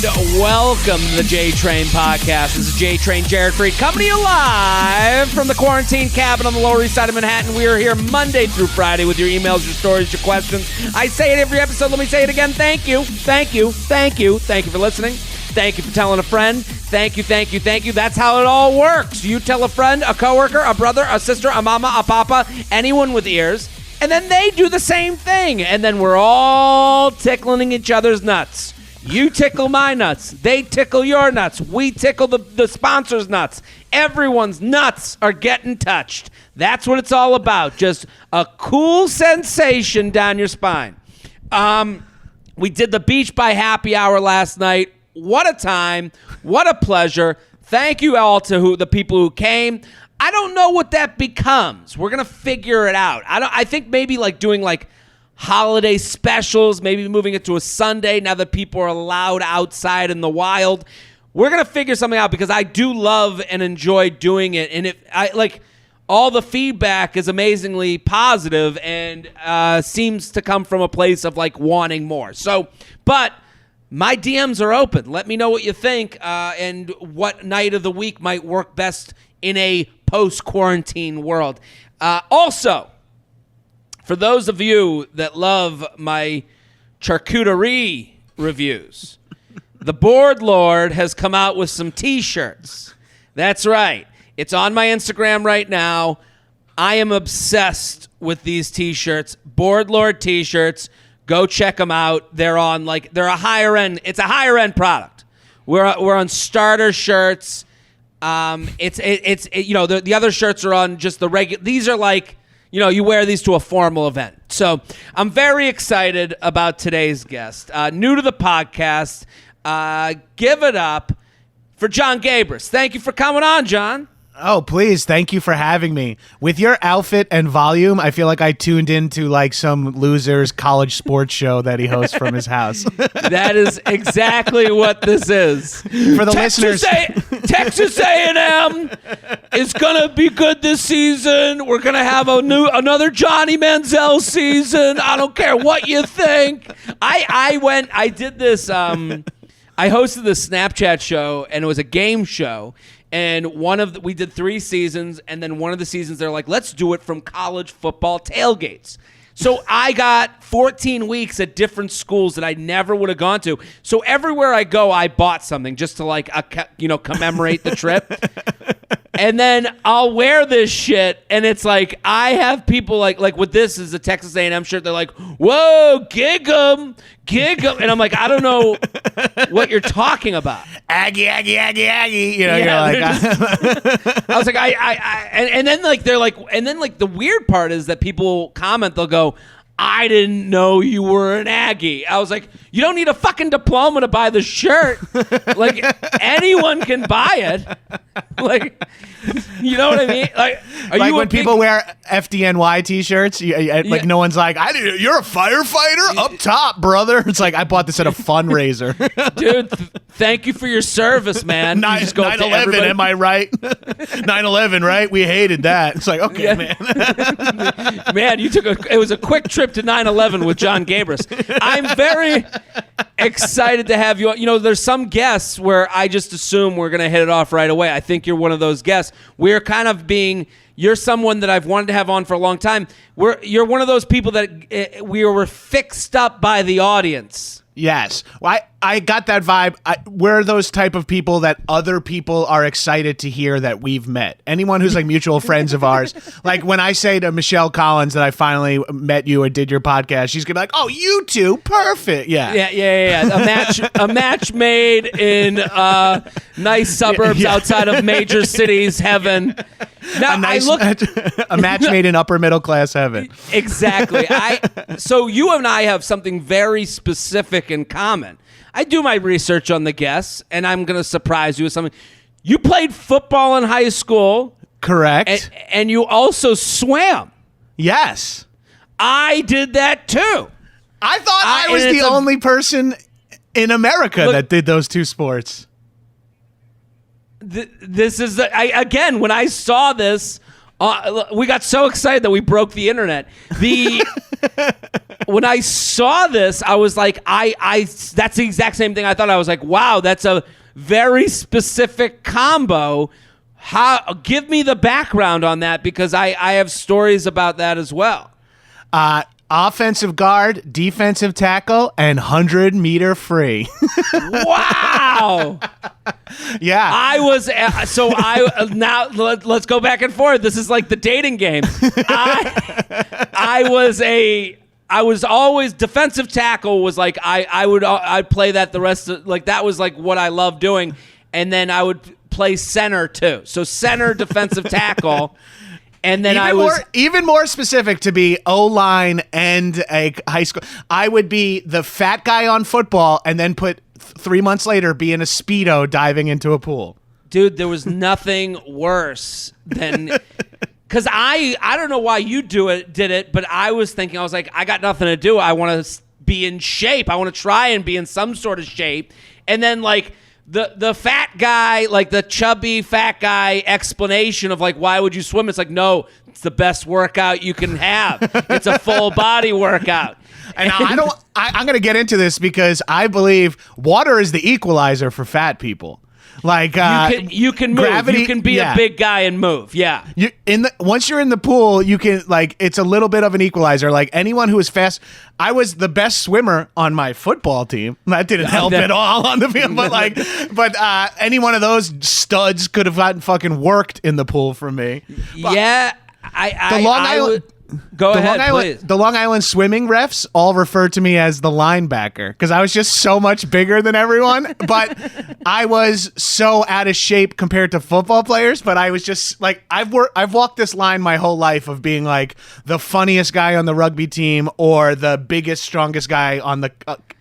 welcome to the J-Train podcast. This is J-Train Jared Freid coming to you live from the quarantine cabin on the Lower East Side of Manhattan. We are here Monday through Friday with your emails, your stories, your questions. I say it every episode. Let me say it again. Thank you. Thank you. Thank you. Thank you for listening. Thank you for telling a friend. Thank you, thank you, thank you. That's how it all works. You tell a friend, a coworker, a brother, a sister, a mama, a papa, anyone with ears, and then they do the same thing. And then we're all tickling each other's nuts. You tickle my nuts. They tickle your nuts. We tickle the sponsor's nuts. Everyone's nuts are getting touched. That's what it's all about. Just a cool sensation down your spine. We did the Beach by Happy Hour last night. What a time. What a pleasure. Thank you all to the people who came. I don't know what that becomes. We're going to figure it out. I think maybe like doing like holiday specials, maybe moving it to a Sunday now that people are allowed outside in the wild. We're going to figure something out because I do love and enjoy doing it. And all the feedback is amazingly positive and seems to come from a place of like wanting more. But my DMs are open. Let me know what you think and what night of the week might work best in a post-quarantine world. Also, for those of you that love my charcuterie reviews, the Board Lord has come out with some T-shirts. That's right. It's on my Instagram right now. I am obsessed with these T-shirts. Board Lord T-shirts. Go check them out. They're a higher end. It's a higher end product. We're on starter shirts. The other shirts are on just the regular. These are like, you wear these to a formal event. So I'm very excited about today's guest. New to the podcast. Give it up for John Gabris. Thank you for coming on, John. Oh, please. Thank you for having me. With your outfit and volume, I feel like I tuned into like some loser's college sports show that he hosts from his house. That is exactly what this is. For the listeners. Texas A&M is going to be good this season. We're going to have another Johnny Manziel season. I don't care what you think. I did this. I hosted this Snapchat show, and it was a game show. And we did 3 seasons, and then one of the seasons they're like, let's do it from college football tailgates. So I got 14 weeks at different schools that I never would have gone to. So everywhere I go, I bought something just to commemorate the trip. And then I'll wear this shit, and it's like I have people like with this is a Texas A&M shirt. They're like, "Whoa, gig 'em," and I'm like, I don't know what you're talking about. Aggie. You're like, I was like, and then like they're like, and then like the weird part is that people comment. They'll go, I didn't know you were an Aggie. I was like, you don't need a fucking diploma to buy the shirt. Like, anyone can buy it. Like, you know what I mean? Like, when people wear FDNY T-shirts, no one's like, you're a firefighter up top, brother. It's like, I bought this at a fundraiser. Dude, thank you for your service, man. 9/11, am I right? 9/11, right? We hated that. It's like, okay, man. Man, it was a quick trip to 9/11 with John Gabris. I'm very excited to have you. There's some guests where I just assume we're going to hit it off right away. I think you're one of those guests. We're kind of you're someone that I've wanted to have on for a long time. You're one of those people that we were fixed up by the audience. Yes. Well, I got that vibe. We're those type of people that other people are excited to hear that we've met. Anyone who's like mutual friends of ours. Like when I say to Michelle Collins that I finally met you or did your podcast, she's going to be like, oh, you two, perfect. Yeah. Yeah. A match made in nice suburbs outside of major cities heaven. Now, a match made in upper middle class heaven. Exactly. So you and I have something very specific in common. I do my research on the guests, and I'm going to surprise you with something. You played football in high school. Correct. And you also swam. Yes. I did that too. I thought I was the only person in America that did those two sports. This is, again, when I saw this We got so excited that we broke the internet. When I saw this, I was like, that's the exact same thing I thought. I was like, wow, that's a very specific combo. Give me the background on that, because I have stories about that as well. Offensive guard, defensive tackle, and 100-meter free. Wow. Yeah. Now let's go back and forth. This is like the dating game. I was always defensive tackle. Was like I'd play that the rest of, like, that was like what I loved doing, and then I would play center too. So center, defensive tackle. And then even more specific, to be O-line and a high school. I would be the fat guy on football, and then 3 months later be in a Speedo diving into a pool. Dude, there was nothing worse than, because I don't know why you did it, but I was thinking, I was like, I got nothing to do. I want to be in shape. I want to try and be in some sort of shape. And then like the fat guy, like the chubby fat guy explanation of like, why would you swim? It's like, no, it's the best workout you can have. It's a full body workout. And I'm going to get into this because I believe water is the equalizer for fat people. Like you can move. Gravity, you can be a big guy and move. Yeah. Once you're in the pool, you can, like, it's a little bit of an equalizer. Like, anyone who is fast. I was the best swimmer on my football team. That didn't help at all on the field. But any one of those studs could have gotten fucking worked in the pool from me. Yeah. Go ahead, please. The Long Island swimming refs all refer to me as the linebacker because I was just so much bigger than everyone. But I was so out of shape compared to football players. But I was just like, I've walked this line my whole life of being like the funniest guy on the rugby team or the biggest, strongest guy on the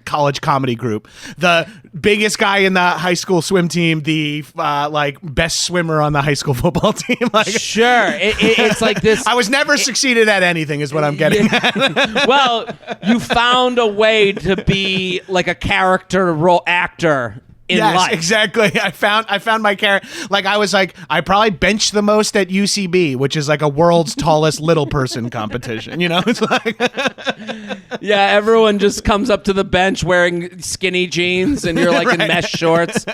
college comedy group, the biggest guy in the high school swim team, the like best swimmer on the high school football team. Like, sure, it's like this. I was never succeeded at anything, is what I'm getting at. Well, you found a way to be like a character role actor. Yes, life. Exactly. I found my character. Like, I was like, I probably benched the most at UCB, which is like a world's tallest little person competition. You know, it's like, yeah, everyone just comes up to the bench wearing skinny jeans, and you're like right. In mesh shorts.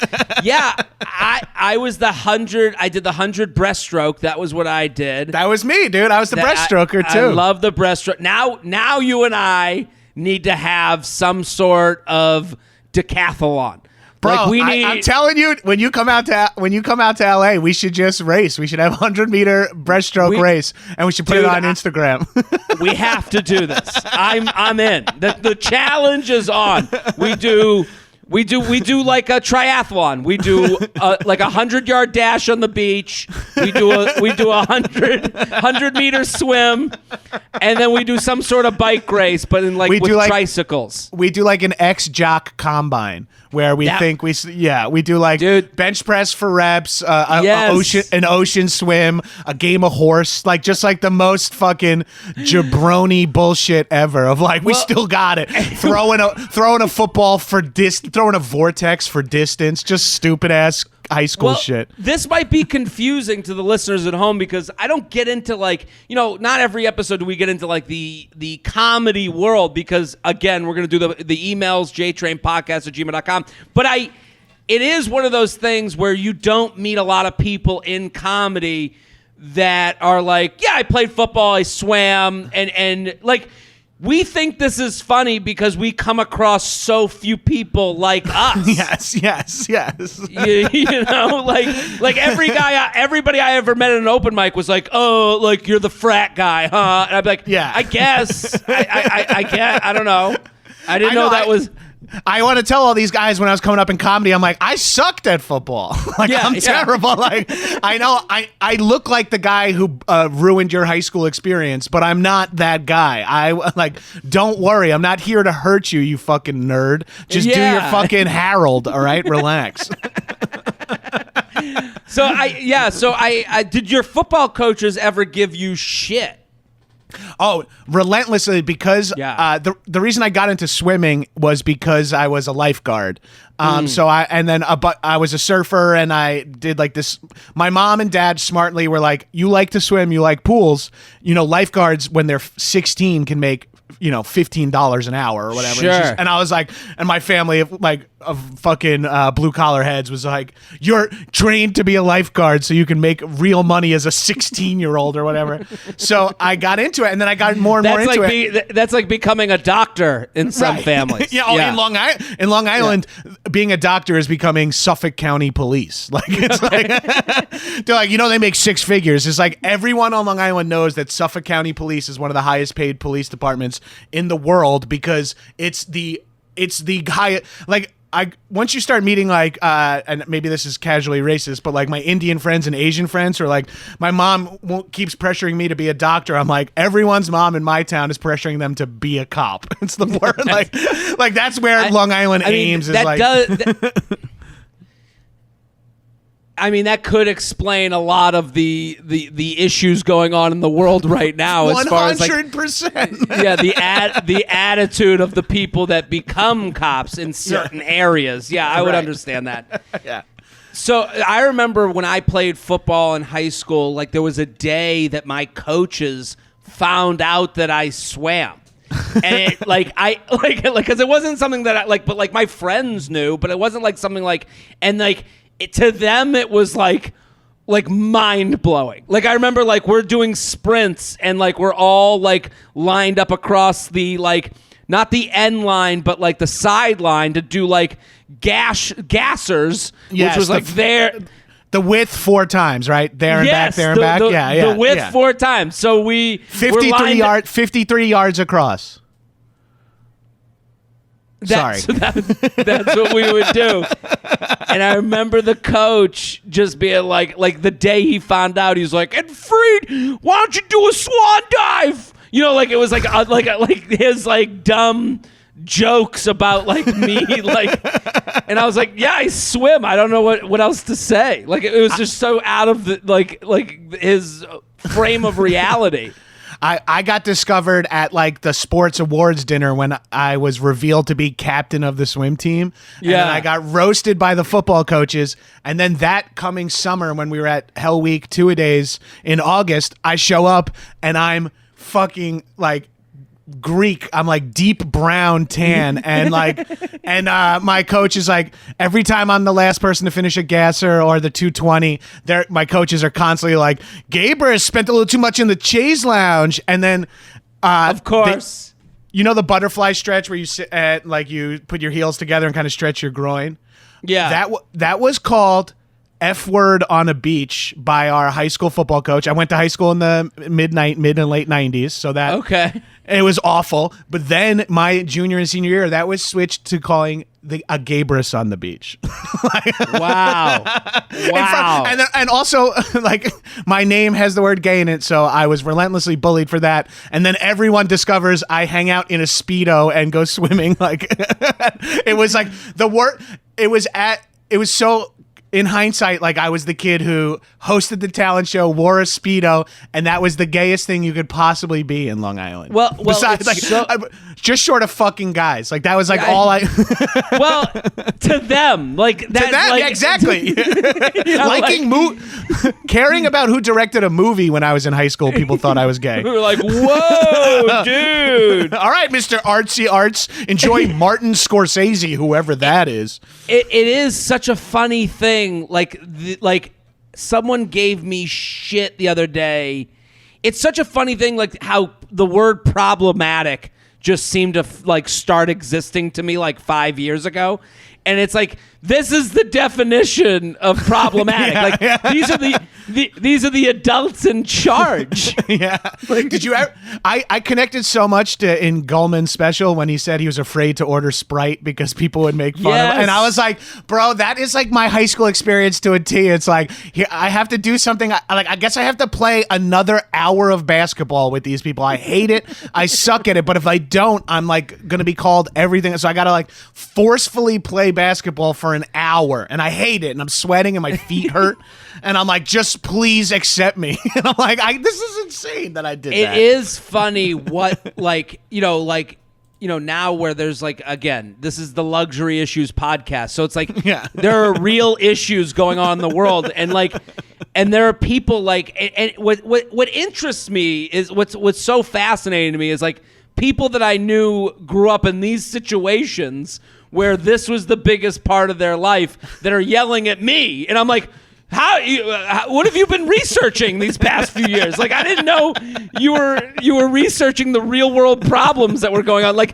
Yeah, I was the 100. I did the 100 breaststroke. That was what I did. That was me, dude. I was the breaststroker too. I love the breaststroke. Now you and I need to have some sort of decathlon. Bro, like I'm telling you, when you come out to LA, we should just race. We should have 100-meter breaststroke race, and we should put it on Instagram. We have to do this. I'm in. The challenge is on. We do like a triathlon. We do like 100-yard dash on the beach. We do a 100-meter swim, and then we do some sort of bike race, but with tricycles. We do like an ex-jock combine where we do like bench press for reps, an ocean swim, a game of horse, like just like the most fucking jabroni bullshit ever. Of like, we still got it. Throwing a football for throwing a vortex for distance, just stupid ass high school shit. This might be confusing to the listeners at home because I don't get into like, not every episode do we get into like the comedy world because, again, we're going to do the emails, jtrainpodcast@gmail.com. But it is one of those things where you don't meet a lot of people in comedy that are like, yeah, I played football, I swam, and like, we think this is funny because we come across so few people like us. Yes. Like everybody I ever met at an open mic was like, oh, like you're the frat guy, huh? And I'd be like, yeah, I guess. I don't know. I didn't know that was. I want to tell all these guys when I was coming up in comedy, I'm like, I sucked at football. I'm terrible. Like, I know I look like the guy who ruined your high school experience, but I'm not that guy. Don't worry. I'm not here to hurt you, you fucking nerd. Just do your fucking Harold, all right? Relax. So did your football coaches ever give you shit? Oh, relentlessly, because the reason I got into swimming was because I was a lifeguard. So I was a surfer, and I did like this. My mom and dad smartly were like, "You like to swim, you like pools. Lifeguards when they're 16 can make $15 an hour or whatever." Sure. And I was like, and my family of fucking blue collar heads was like, "You're trained to be a lifeguard so you can make real money as a 16-year-old or whatever." So I got into it, and then I got more and more into it. That's like becoming a doctor in some families. In Long Island, being a doctor is becoming Suffolk County Police. Like it's like they're like, they make six figures. It's like everyone on Long Island knows that Suffolk County Police is one of the highest paid police departments in the world because it's the high, like, once you start meeting and maybe this is casually racist, but like my Indian friends and Asian friends, or like my mom keeps pressuring me to be a doctor. I'm like, everyone's mom in my town is pressuring them to be a cop. It's the word like that's where Long Island aims. That could explain a lot of the issues going on in the world right now. 100%. As far as 100%. The attitude of the people that become cops in certain areas. Yeah, I would understand that. Yeah. So I remember when I played football in high school, like there was a day that my coaches found out that I swam. And it, because it wasn't something that but my friends knew, but it wasn't like something to them, it was like mind blowing. Like I remember, we're doing sprints and we're all lined up across the not the end line, but the sideline to do gassers, which was the width 4 times, right? There and back, there and back. The width 4 times. So we 53 yards across. That's what we would do. And I remember the coach just being like the day he found out, he was like, "And Freid, why don't you do a swan dive?" It was his dumb jokes about me, and I was like, "Yeah, I swim. I don't know what else to say." It was just so out of the his frame of reality. I got discovered at the sports awards dinner when I was revealed to be captain of the swim team. And then I got roasted by the football coaches. And then that coming summer when we were at Hell Week 2-a-days in August, I show up and I'm fucking Greek. I'm deep brown tan and my coach is every time I'm the last person to finish a gasser or the 220, my coaches are constantly like, "Gabriel spent a little too much in the Chase Lounge," and then of course the butterfly stretch where you sit at you put your heels together and kind of stretch your groin. Yeah, that was called F word on a beach by our high school football coach. I went to high school in the mid and late 90s, so that okay. It was awful. But then my junior and senior year, that was switched to calling a Gabrus on the beach. Wow. And also, my name has the word gay in it, so I was relentlessly bullied for that. And then everyone discovers I hang out in a Speedo and go swimming. It was the word. It was so. In hindsight, I was the kid who hosted the talent show, wore a Speedo, and that was the gayest thing you could possibly be in Long Island. Well, besides, just short of fucking guys. That was all I. Well, to them, yeah, exactly. Caring about who directed a movie when I was in high school, people thought I was gay. We were like, "Whoa, dude! All right, Mr. Artsy Arts, enjoy Martin Scorsese, whoever that is." It is such a funny thing. Someone gave me shit the other day. It's such a funny thing, how the word problematic just seemed to start existing to me 5 years ago. And it's this is the definition of problematic. These are the adults in charge. Yeah. Did you ever? I connected so much to in Gulman's special when he said he was afraid to order Sprite because people would make fun of him. And I was like, bro, that is my high school experience to a T. It's here I have to do something. I guess I have to play another hour of basketball with these people. I hate it. I suck at it. But if I don't, I'm going to be called everything. So I got to forcefully play basketball for an hour, and I hate it, and I'm sweating, and my feet hurt, and I'm like, just please accept me. And I'm like, this is insane that I did that. It is funny what, now where there's again, this is the Luxury Issues podcast. So it's there are real issues going on in the world. And and there are people and what interests me is what's so fascinating to me is people that I knew grew up in these situations where this was the biggest part of their life that are yelling at me. And I'm like, what have you been researching these past few years? I didn't know you were researching the real world problems that were going on. Back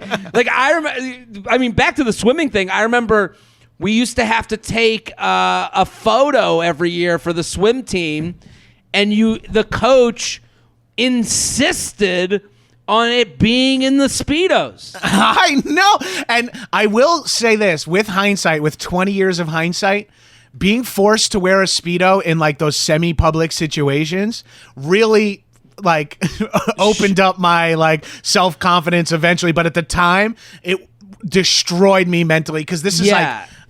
to the swimming thing. I remember we used to have to take a photo every year for the swim team, and the coach insisted on it being in the Speedos. I know. And I will say this, with hindsight, with 20 years of hindsight, being forced to wear a Speedo in those semi-public situations really opened up my self-confidence eventually. But at the time, it destroyed me mentally, because this is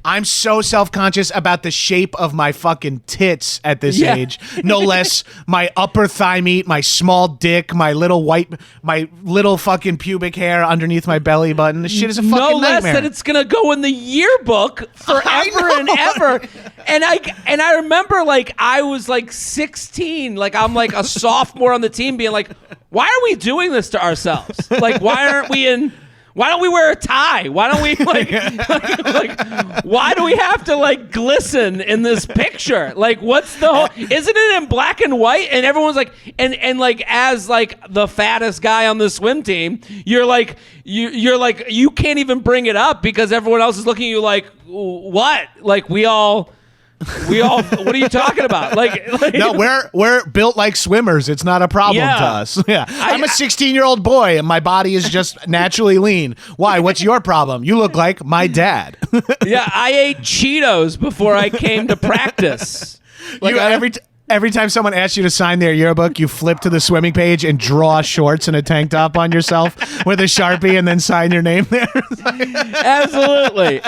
I'm so self-conscious about the shape of my fucking tits at this age. No less my upper thigh meat, my small dick, my little fucking pubic hair underneath my belly button. This shit is a fucking nightmare. No less that it's going to go in the yearbook forever and ever. And I remember I was 16, I'm a sophomore on the team being why are we doing this to ourselves? Why don't we wear a tie? Why don't we why do we have to glisten in this picture? What's the whole, isn't it in black and white? And everyone's and as the fattest guy on the swim team, you're you can't even bring it up because everyone else is looking at you what? What are you talking about? No, we're built like swimmers. It's not a problem to us. Yeah, I'm a 16-year-old boy, and my body is just naturally lean. Why? What's your problem? You look like my dad. Yeah, I ate Cheetos before I came to practice. Every time someone asks you to sign their yearbook, you flip to the swimming page and draw shorts and a tank top on yourself with a Sharpie and then sign your name there. Absolutely.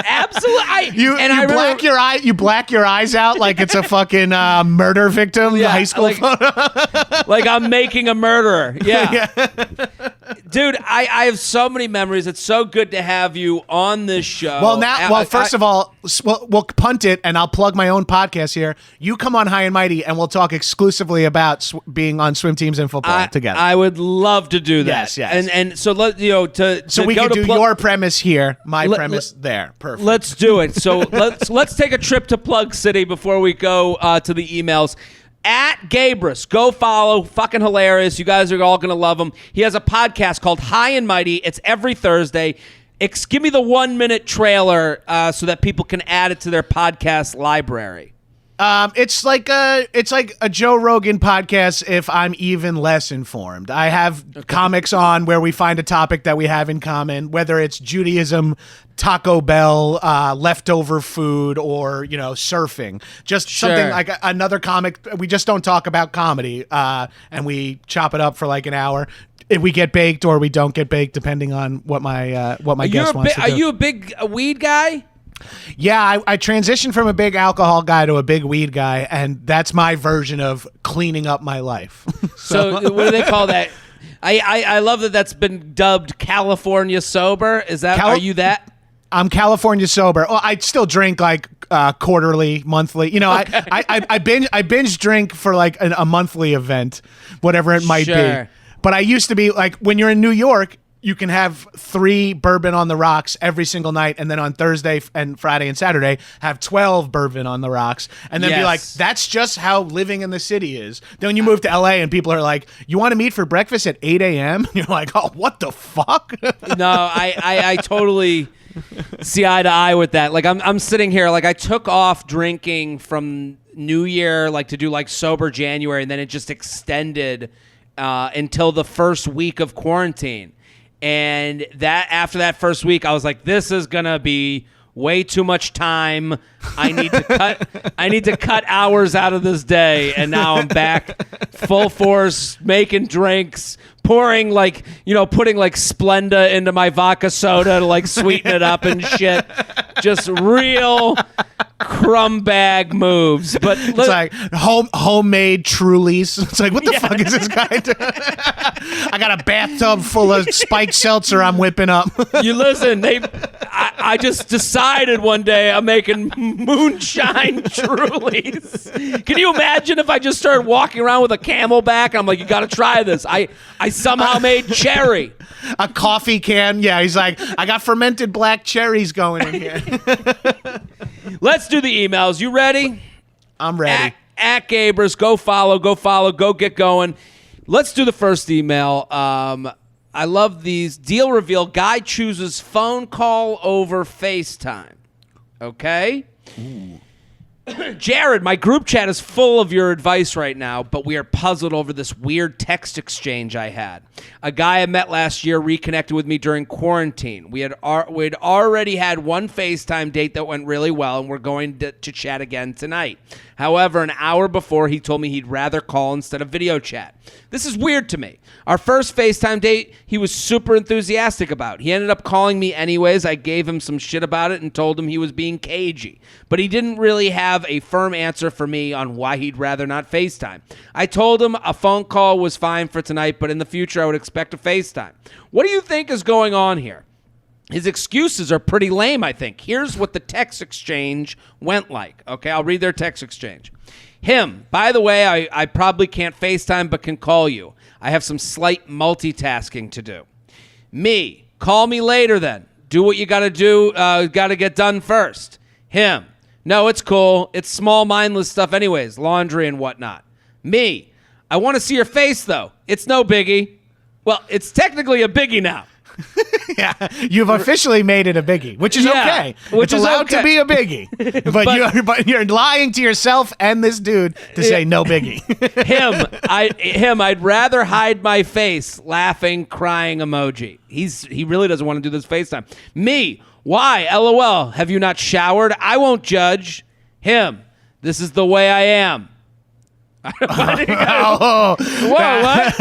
You black your eyes out like it's a fucking murder victim high school photo. I'm making a murderer. Yeah. Dude, I have so many memories. It's so good to have you on this show. Well, first of all, we'll punt it, and I'll plug my own podcast here. You come on High and Mighty, and we'll talk exclusively about being on swim teams and football together. I would love to do that. Yes. And so we can do your premise here, my premise there. Perfect. Let's do it. So let's take a trip to Plug City before we go to the emails. At Gabrus, go follow. Fucking hilarious. You guys are all gonna love him. He has a podcast called High and Mighty. It's every Thursday. Give me the 1-minute trailer so that people can add it to their podcast library. It's like a Joe Rogan podcast if I'm even less informed. I have comics on where we find a topic that we have in common, whether it's Judaism, Taco Bell, leftover food, or surfing. Just something like another comic. We just don't talk about comedy, and we chop it up for an hour. If we get baked or we don't get baked, depending on what my guest wants to do. Are you a big weed guy? Yeah, I transitioned from a big alcohol guy to a big weed guy, and that's my version of cleaning up my life. So what do they call that? I love that that's been dubbed California sober. Is that are you that? I'm California sober. Well, I still drink quarterly, monthly. I binge drink for a monthly event, whatever it might be. But I used to be when you're in New York, you can have 3 bourbon on the rocks every single night, and then on Thursday and Friday and Saturday have 12 bourbon on the rocks, and then be like, that's just how living in the city is. Then you move to LA and people are like, you want to meet for breakfast at 8 a.m.? You're like, oh, what the fuck? No, I totally see eye to eye with that. I'm sitting here, I took off drinking from New Year, to do sober January, and then it just extended until the first week of quarantine. And after that first week, I was like, this is going to be way too much time. I need to cut hours out of this day. And now I'm back full force, making drinks, pouring like, putting like Splenda into my vodka soda to like sweeten it up and shit. Just real crumb bag moves. But it's like homemade Trulies. It's like, what the fuck is this guy doing? I got a bathtub full of spiked seltzer I'm whipping up. You listen, I just decided one day I'm making moonshine Trulies. Can you imagine if I just started walking around with a Camelback and I'm like, you got to try this. I somehow made cherry. A coffee can. Yeah, he's like, I got fermented black cherries going in here. Let's do the emails. You ready? I'm ready. At Gabers, go follow, go get going. Let's do the first email. I love these. Deal reveal. Guy chooses phone call over FaceTime. Okay? Ooh. Jared, my group chat is full of your advice right now, but we are puzzled over this weird text exchange I had. A guy I met last year reconnected with me during quarantine. We'd already had one FaceTime date that went really well, and we're going to chat again tonight. However, an hour before, he told me he'd rather call instead of video chat. This is weird to me. Our first FaceTime date, he was super enthusiastic about. He ended up calling me anyways. I gave him some shit about it and told him he was being cagey. But he didn't really have a firm answer for me on why he'd rather not FaceTime. I told him a phone call was fine for tonight, but in the future I would expect a FaceTime. What do you think is going on here? His excuses are pretty lame, I think. Here's what the text exchange went like. Okay, I'll read their text exchange. Him, by the way, I probably can't FaceTime but can call you. I have some slight multitasking to do. Me, call me later then. Do what you got to do. Got to get done first. Him, no, it's cool. It's small, mindless stuff anyways, laundry and whatnot. Me, I want to see your face though. It's no biggie. Well, it's technically a biggie now. Yeah, you've officially made it a biggie, which is okay. Which it's is allowed okay. to be a biggie, but you're lying to yourself and this dude to say no biggie. I'd rather hide my face, laughing, crying emoji. He really doesn't want to do this FaceTime. Me, why? LOL. Have you not showered? I won't judge. Him, this is the way I am. Whoa, what?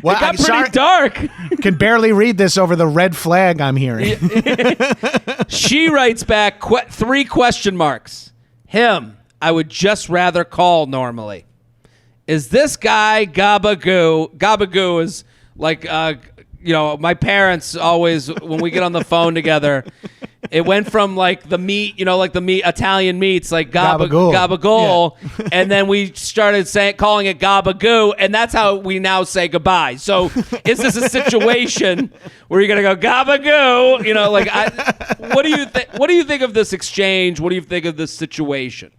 Well, it got pretty dark. Can barely read this over the red flag I'm hearing. She writes back 3 question marks. Him, I would just rather call normally. Is this guy Gabagoo? Gabagoo is like, my parents always, when we get on the phone together, it went from like the meat, like the meat, Italian meats, like gabagool, yeah. And then we started calling it gabagoo, and that's how we now say goodbye. So is this a situation where you're gonna go gabagoo? What do you think? What do you think of this exchange? What do you think of this situation?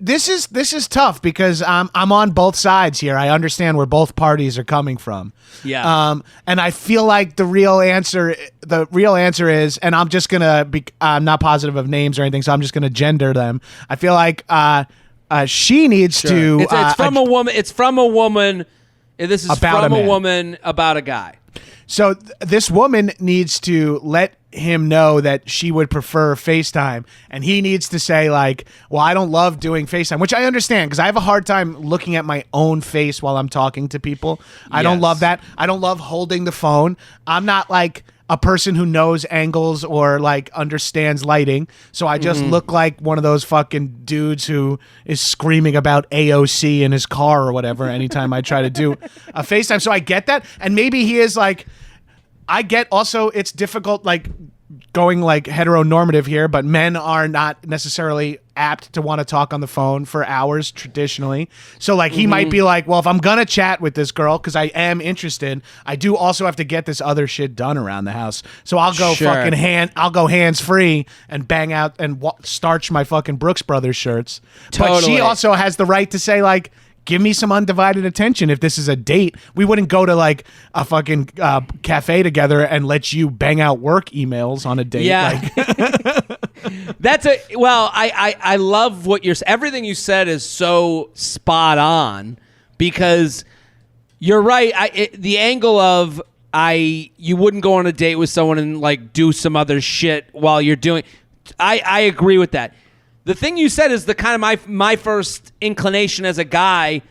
This is tough because I'm on both sides here. I understand where both parties are coming from. Yeah. And I feel like the real answer is, and I'm just gonna be, I'm not positive of names or anything, so I'm just gonna gender them. I feel like she needs to. It's from a woman. It's from a woman. This is from a woman about a guy. So this woman needs to let him know that she would prefer FaceTime, and he needs to say like, well, I don't love doing FaceTime, which I understand because I have a hard time looking at my own face while I'm talking to people. I don't love that. I don't love holding the phone. I'm not like a person who knows angles or like understands lighting, so I just look like one of those fucking dudes who is screaming about AOC in his car or whatever anytime I try to do a FaceTime. So I get that, and maybe he is like, I get also it's difficult, like going like heteronormative here, but men are not necessarily apt to want to talk on the phone for hours traditionally. So like he might be like, well, if I'm gonna chat with this girl because I am interested, I do also have to get this other shit done around the house. So I'll go I'll go hands free and bang out and starch my fucking Brooks Brothers shirts. Totally. But she also has the right to say like, give me some undivided attention. If this is a date, we wouldn't go to like a fucking cafe together and let you bang out work emails on a date. Yeah. I love what everything you said is so spot on because you're right. The angle of you wouldn't go on a date with someone and like do some other shit while you're doing. I agree with that. The thing you said is the kind of my first inclination as a guy.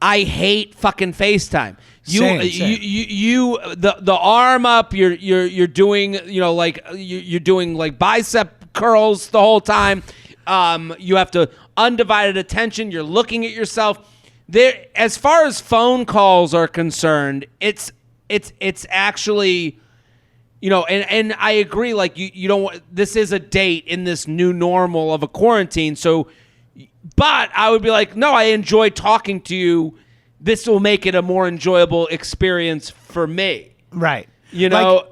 I hate fucking FaceTime. The arm up, you're doing, you're doing like bicep curls the whole time. You have to undivided attention. You're looking at yourself. There, as far as phone calls are concerned, it's actually, and I agree. Like you don't. This is a date in this new normal of a quarantine. So, but I would be like, no, I enjoy talking to you. This will make it a more enjoyable experience for me. Right. Like,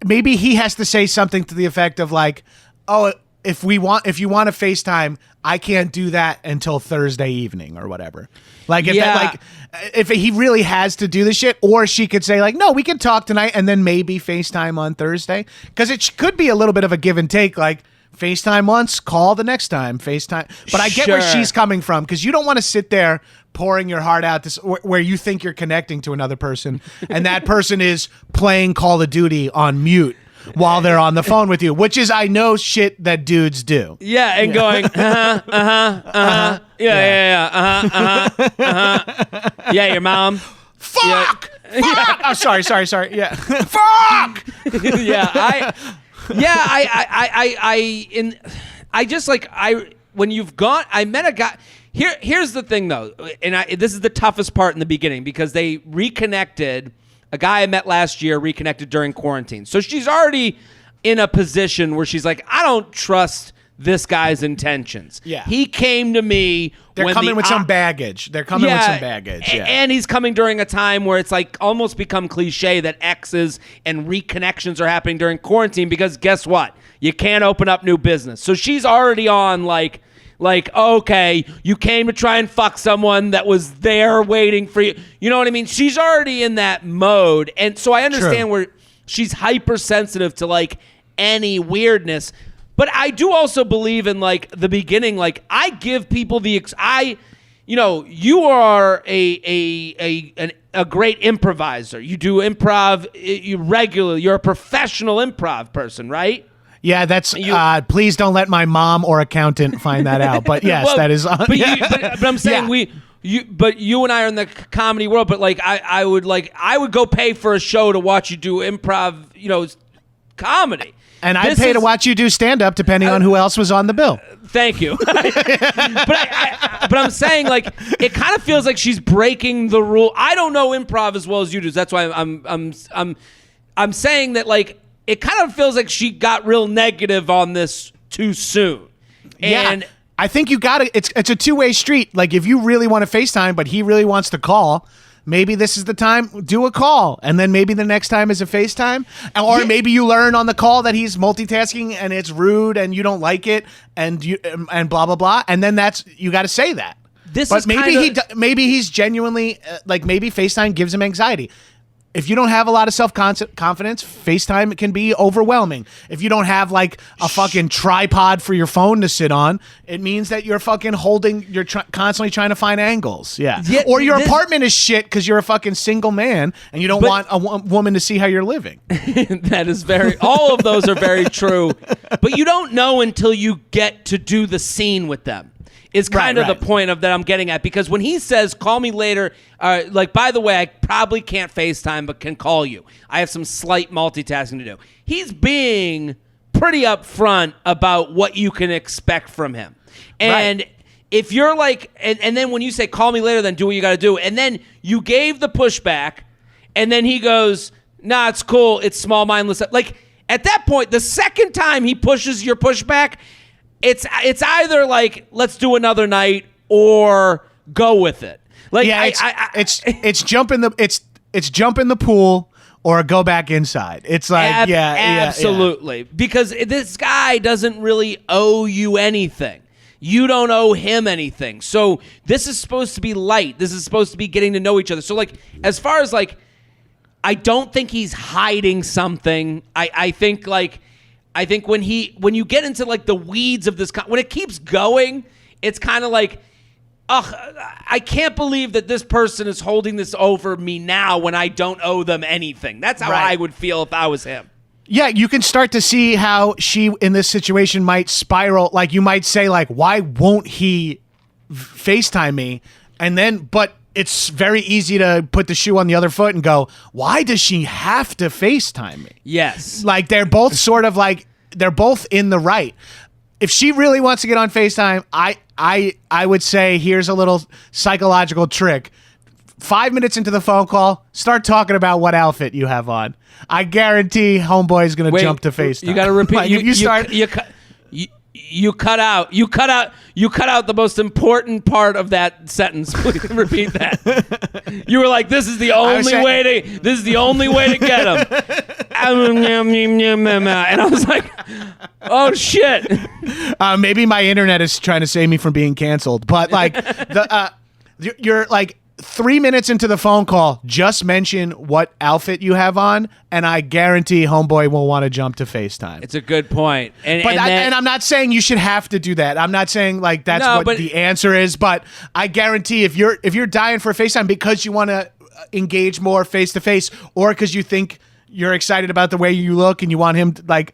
maybe he has to say something to the effect of like, oh, if you want to FaceTime, I can't do that until Thursday evening or whatever. Like if he really has to do the shit, or she could say like, no, we can talk tonight and then maybe FaceTime on Thursday. Because it could be a little bit of a give and take, like FaceTime once, call the next time, FaceTime. But I get where she's coming from, because you don't want to sit there pouring your heart out where you think you're connecting to another person and that person is playing Call of Duty on mute while they're on the phone with you, which is, I know, shit that dudes do. Yeah, and going, yeah, your mom. Fuck! Yeah. Fuck! Oh, sorry. Yeah. Fuck! When you've gone, I met a guy. Here's the thing, though, and this is the toughest part in the beginning, because they reconnected. A guy I met last year reconnected during quarantine. So she's already in a position where she's like, I don't trust this guy's intentions. Yeah. He came to me. They're coming with some baggage. Yeah. And he's coming during a time where it's like almost become cliche that exes and reconnections are happening during quarantine, because guess what? You can't open up new business. So she's already on like, okay, you came to try and fuck someone that was there waiting for you. You know what I mean? She's already in that mode. And so I understand where she's hypersensitive to like any weirdness. But I do also believe in like the beginning, like I give people you are a great improviser. You do improv regularly. You're a professional improv person, right? Yeah, that's. Please don't let my mom or accountant find that out. But yes, well, that is. But I'm saying you and I are in the comedy world. But like I would go pay for a show to watch you do improv, comedy. And I'd pay to watch you do stand up, depending on who else was on the bill. Thank you. but I'm saying, like, it kind of feels like she's breaking the rule. I don't know improv as well as you do. That's why I'm saying that, like, it kind of feels like she got real negative on this too soon. And yeah, I think you got to. It's a two-way street. Like, if you really want to FaceTime, but he really wants to call, maybe this is the time. Do a call, and then maybe the next time is a FaceTime, or maybe you learn on the call that he's multitasking and it's rude and you don't like it, and blah blah blah, and then you got to say that. Maybe he's genuinely maybe FaceTime gives him anxiety. If you don't have a lot of self-confidence, FaceTime can be overwhelming. If you don't have like a fucking tripod for your phone to sit on, it means that you're fucking you're constantly trying to find angles. Yeah. Or your apartment is shit because you're a fucking single man and you don't want a woman to see how you're living. That is all of those are very true. But you don't know until you get to do the scene with them. Is kind of the point of that I'm getting at, because when he says, call me later, by the way, I probably can't FaceTime, but can call you. I have some slight multitasking to do. He's being pretty upfront about what you can expect from him. And if you're like, and then when you say, call me later, then do what you got to do. And then you gave the pushback, and then he goes, nah, it's cool. It's small, mindless. Like, at that point, the second time he pushes your pushback, it's either like, let's do another night, or go with it. Like, yeah, it's jump in the pool or go back inside. It's like absolutely, because this guy doesn't really owe you anything. You don't owe him anything. So this is supposed to be light. This is supposed to be getting to know each other. So like, as far as like, I don't think he's hiding something. I think when you get into like the weeds of this, when it keeps going, it's kind of like, I can't believe that this person is holding this over me now when I don't owe them anything. That's how I would feel if I was him. Yeah, you can start to see how she in this situation might spiral. Like, you might say like, why won't he FaceTime me? And then, but it's very easy to put the shoe on the other foot and go, why does she have to FaceTime me? Yes. Like, they're both sort of like, they're both in the right. If she really wants to get on FaceTime, I would say here's a little psychological trick. 5 minutes into the phone call, start talking about what outfit you have on. I guarantee homeboy is going to jump to FaceTime. You got to repeat. Like, You cut out the most important part of that sentence. Please repeat that. You were like, this is the only way to get him. And I was like, oh shit. Maybe my internet is trying to save me from being canceled. But like you're like 3 minutes into the phone call, just mention what outfit you have on, and I guarantee homeboy will want to jump to FaceTime. It's a good point. And I'm not saying you should have to do that. I'm not saying like that's what the answer is, but I guarantee if you're dying for a FaceTime because you want to engage more face to face, or because you think you're excited about the way you look and you want him to, like,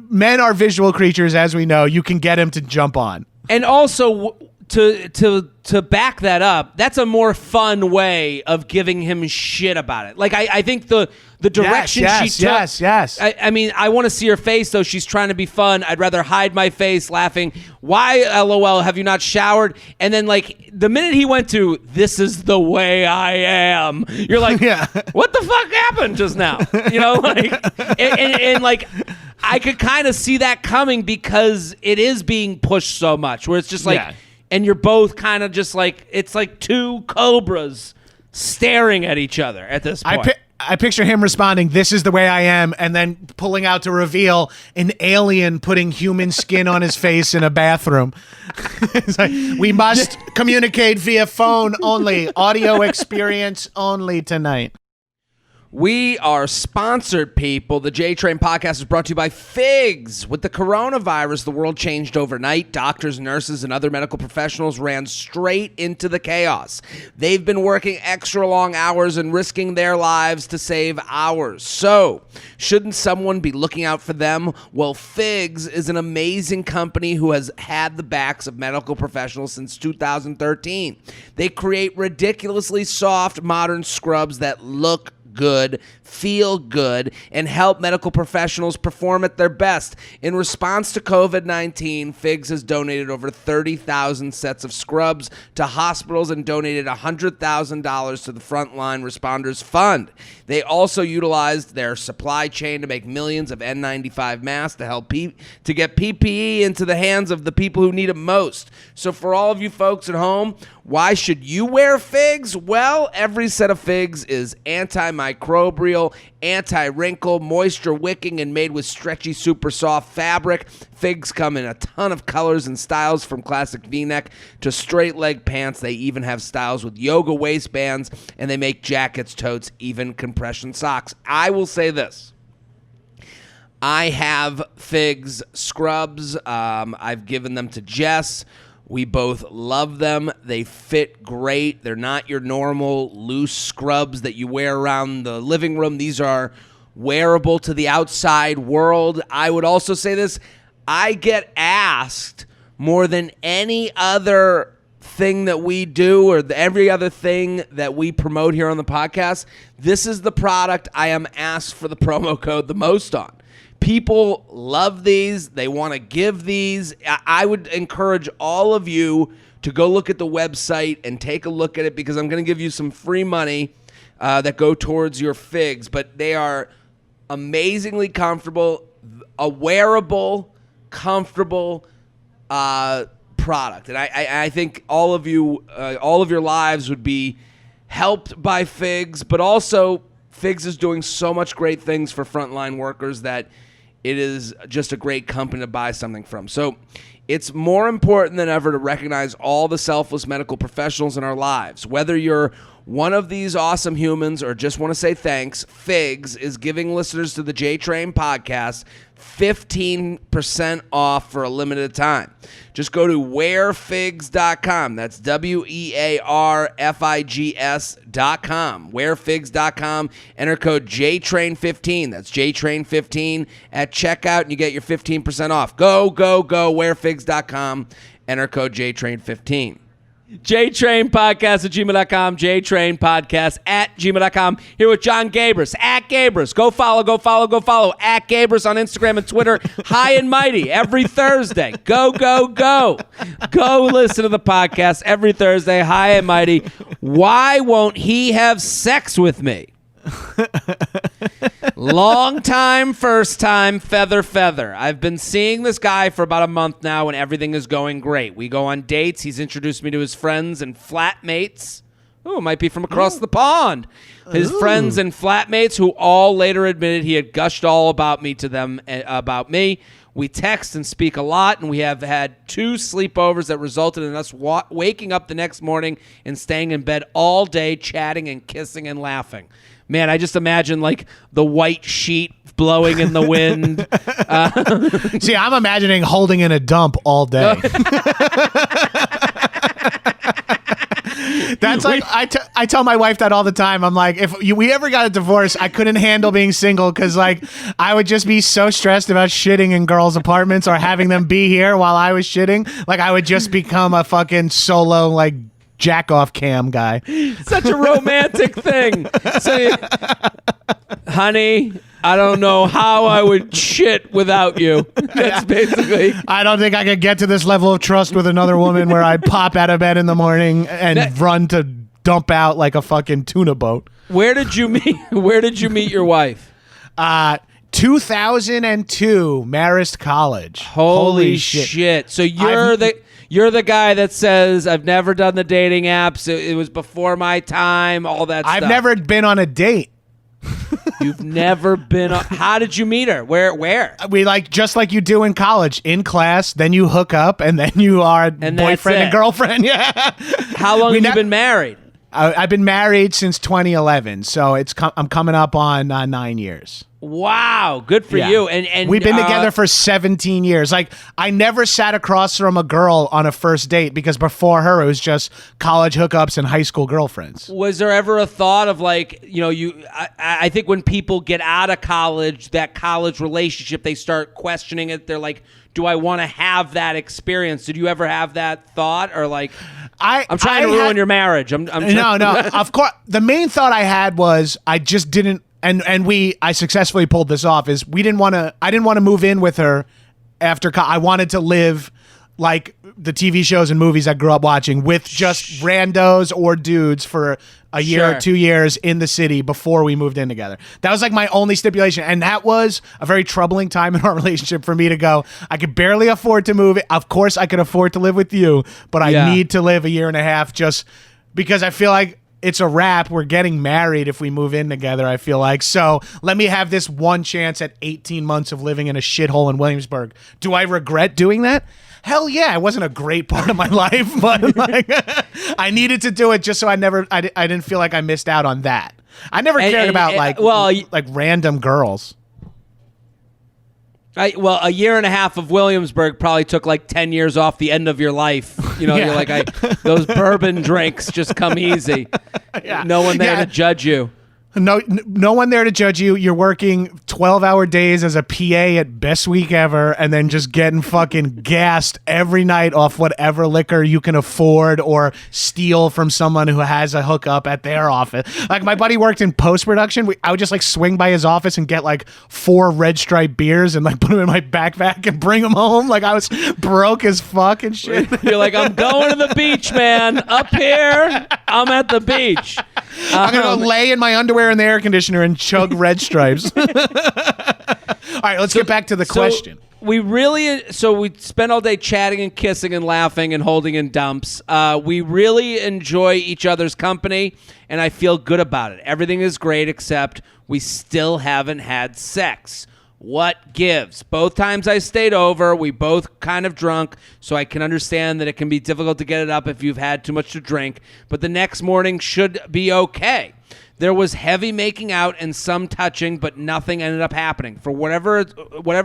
men are visual creatures, as we know. You can get him to jump on. And also, to back that up, that's a more fun way of giving him shit about it. Like, I think the direction she took. Yes. I mean, I want to see her face, though. She's trying to be fun. I'd rather hide my face laughing. Why, LOL, have you not showered? And then, like, the minute he went to, this is the way I am, you're like, what the fuck happened just now? You know, like, and like, I could kind of see that coming because it is being pushed so much, where it's just like, and you're both kind of just like, it's like two cobras staring at each other at this point. I picture him responding, this is the way I am, and then pulling out to reveal an alien putting human skin on his face in a bathroom. It's like, we must communicate via phone only, audio experience only tonight. We are sponsored, people. The J-Train podcast is brought to you by Figs. With the coronavirus, the world changed overnight. Doctors, nurses, and other medical professionals ran straight into the chaos. They've been working extra long hours and risking their lives to save ours. So, shouldn't someone be looking out for them? Well, Figs is an amazing company who has had the backs of medical professionals since 2013. They create ridiculously soft, modern scrubs that look good, feel good, and help medical professionals perform at their best. In response to COVID-19, Figs has donated over 30,000 sets of scrubs to hospitals and donated $100,000 to the Frontline Responders Fund. They also utilized their supply chain to make millions of N95 masks to help to get PPE into the hands of the people who need it most. So for all of you folks at home, why should you wear Figs? Well, every set of Figs is antimicrobial, anti-wrinkle, moisture-wicking, and made with stretchy, super soft fabric. Figs come in a ton of colors and styles, from classic V-neck to straight-leg pants. They even have styles with yoga waistbands, and they make jackets, totes, even compression socks. I will say this. I have Figs scrubs. I've given them to Jess. We both love them. They fit great. They're not your normal loose scrubs that you wear around the living room. These are wearable to the outside world. I would also say this. I get asked more than any other thing that we do, or every other thing that we promote here on the podcast. This is the product I am asked for the promo code the most on. People love these. They want to give these. I would encourage all of you to go look at the website and take a look at it, because I'm going to give you some free money that go towards your Figs. But they are amazingly comfortable, a wearable, comfortable product. And I think all of you, all of your lives would be helped by Figs. But also, Figs is doing so much great things for frontline workers that it is just a great company to buy something from. So it's more important than ever to recognize all the selfless medical professionals in our lives. Whether you're one of these awesome humans or just want to say thanks, Figs is giving listeners to the J-Train podcast 15% off for a limited time. Just go to wearfigs.com. That's wearfigs.com. Wearfigs.com. Enter code JTrain15. That's JTrain15 at checkout, and you get your 15% off. Go, go, go. Wearfigs.com. Enter code JTrain15. JTrainPodcast@gmail.com, JTrainPodcast@gmail.com. Here with John Gabris, @Gabris. Go follow, @Gabris on Instagram and Twitter. High and Mighty every Thursday. Go. Go listen to the podcast every Thursday. High and Mighty. Why won't he have sex with me? Long time, first time, feather. I've been seeing this guy for about a month now, and everything is going great. We go on dates. He's introduced me to his friends and flatmates. Ooh, might be from across the pond. His friends and flatmates, who all later admitted he had gushed all about me to them, about me. We text and speak a lot, and we have had 2 sleepovers that resulted in us waking up the next morning and staying in bed all day, chatting and kissing and laughing. Man, I just imagine like the white sheet blowing in the wind. See, I'm imagining holding in a dump all day. That's like I tell my wife that all the time. I'm like, if we ever got a divorce, I couldn't handle being single because like I would just be so stressed about shitting in girls' apartments or having them be here while I was shitting. Like I would just become a fucking solo like jack-off cam guy. Such a romantic thing. So, honey, I don't know how I would shit without you. That's basically. I don't think I could get to this level of trust with another woman where I'd pop out of bed in the morning and run to dump out like a fucking tuna boat. Where did you meet your wife? 2002, Marist College. Holy shit. So you're the guy that says, I've never done the dating apps. It was before my time, all that stuff. I've never been on a date. You've never been on... How did you meet her? Where? We just like you do in college. In class, then you hook up, and then you are boyfriend and girlfriend. Yeah. How long have you been married? I've been married since 2011, so I'm coming up on 9 years. Wow, good for you. And we've been together for 17 years. Like I never sat across from a girl on a first date because before her it was just college hookups and high school girlfriends. Was there ever a thought of like, I think when people get out of college, that college relationship, they start questioning it. They're like, do I want to have that experience? Did you ever have that thought or like, I'm trying to ruin your marriage. No, of course. The main thought I had was I just didn't. I successfully pulled this off. I didn't want to move in with her after I wanted to live like the TV shows and movies I grew up watching with just randos or dudes for a year or 2 years in the city before we moved in together. That was like my only stipulation. And that was a very troubling time in our relationship for me to go, I could barely afford to move. Of course I could afford to live with you, but I need to live a year and a half just because I feel like it's a wrap. We're getting married if we move in together, I feel like. So let me have this one chance at 18 months of living in a shithole in Williamsburg. Do I regret doing that? Hell yeah. It wasn't a great part of my life, but like, I needed to do it just so I didn't feel like I missed out on that. I never cared about like random girls. A year and a half of Williamsburg probably took like 10 years off the end of your life. You're like, those bourbon drinks just come easy. Yeah. No one there to judge you. No one there to judge you. You're working 12-hour days as a PA at Best Week Ever and then just getting fucking gassed every night off whatever liquor you can afford or steal from someone who has a hookup at their office. Like my buddy worked in post-production. I would just like swing by his office and get like 4 Red Stripe beers and like put them in my backpack and bring them home. Like I was broke as fuck and shit. You're like, I'm going to the beach, man. Up here, I'm at the beach. I'm going to lay in my underwear in the air conditioner and chug Red Stripes. All right, let's get back to the question. We spend all day chatting and kissing and laughing and holding in dumps. We really enjoy each other's company, and I feel good about it. Everything is great, except we still haven't had sex. What gives? Both times I stayed over, we both kind of drunk, so I can understand that it can be difficult to get it up if you've had too much to drink, but the next morning should be okay. There was heavy making out and some touching, but nothing ended up happening. For whatever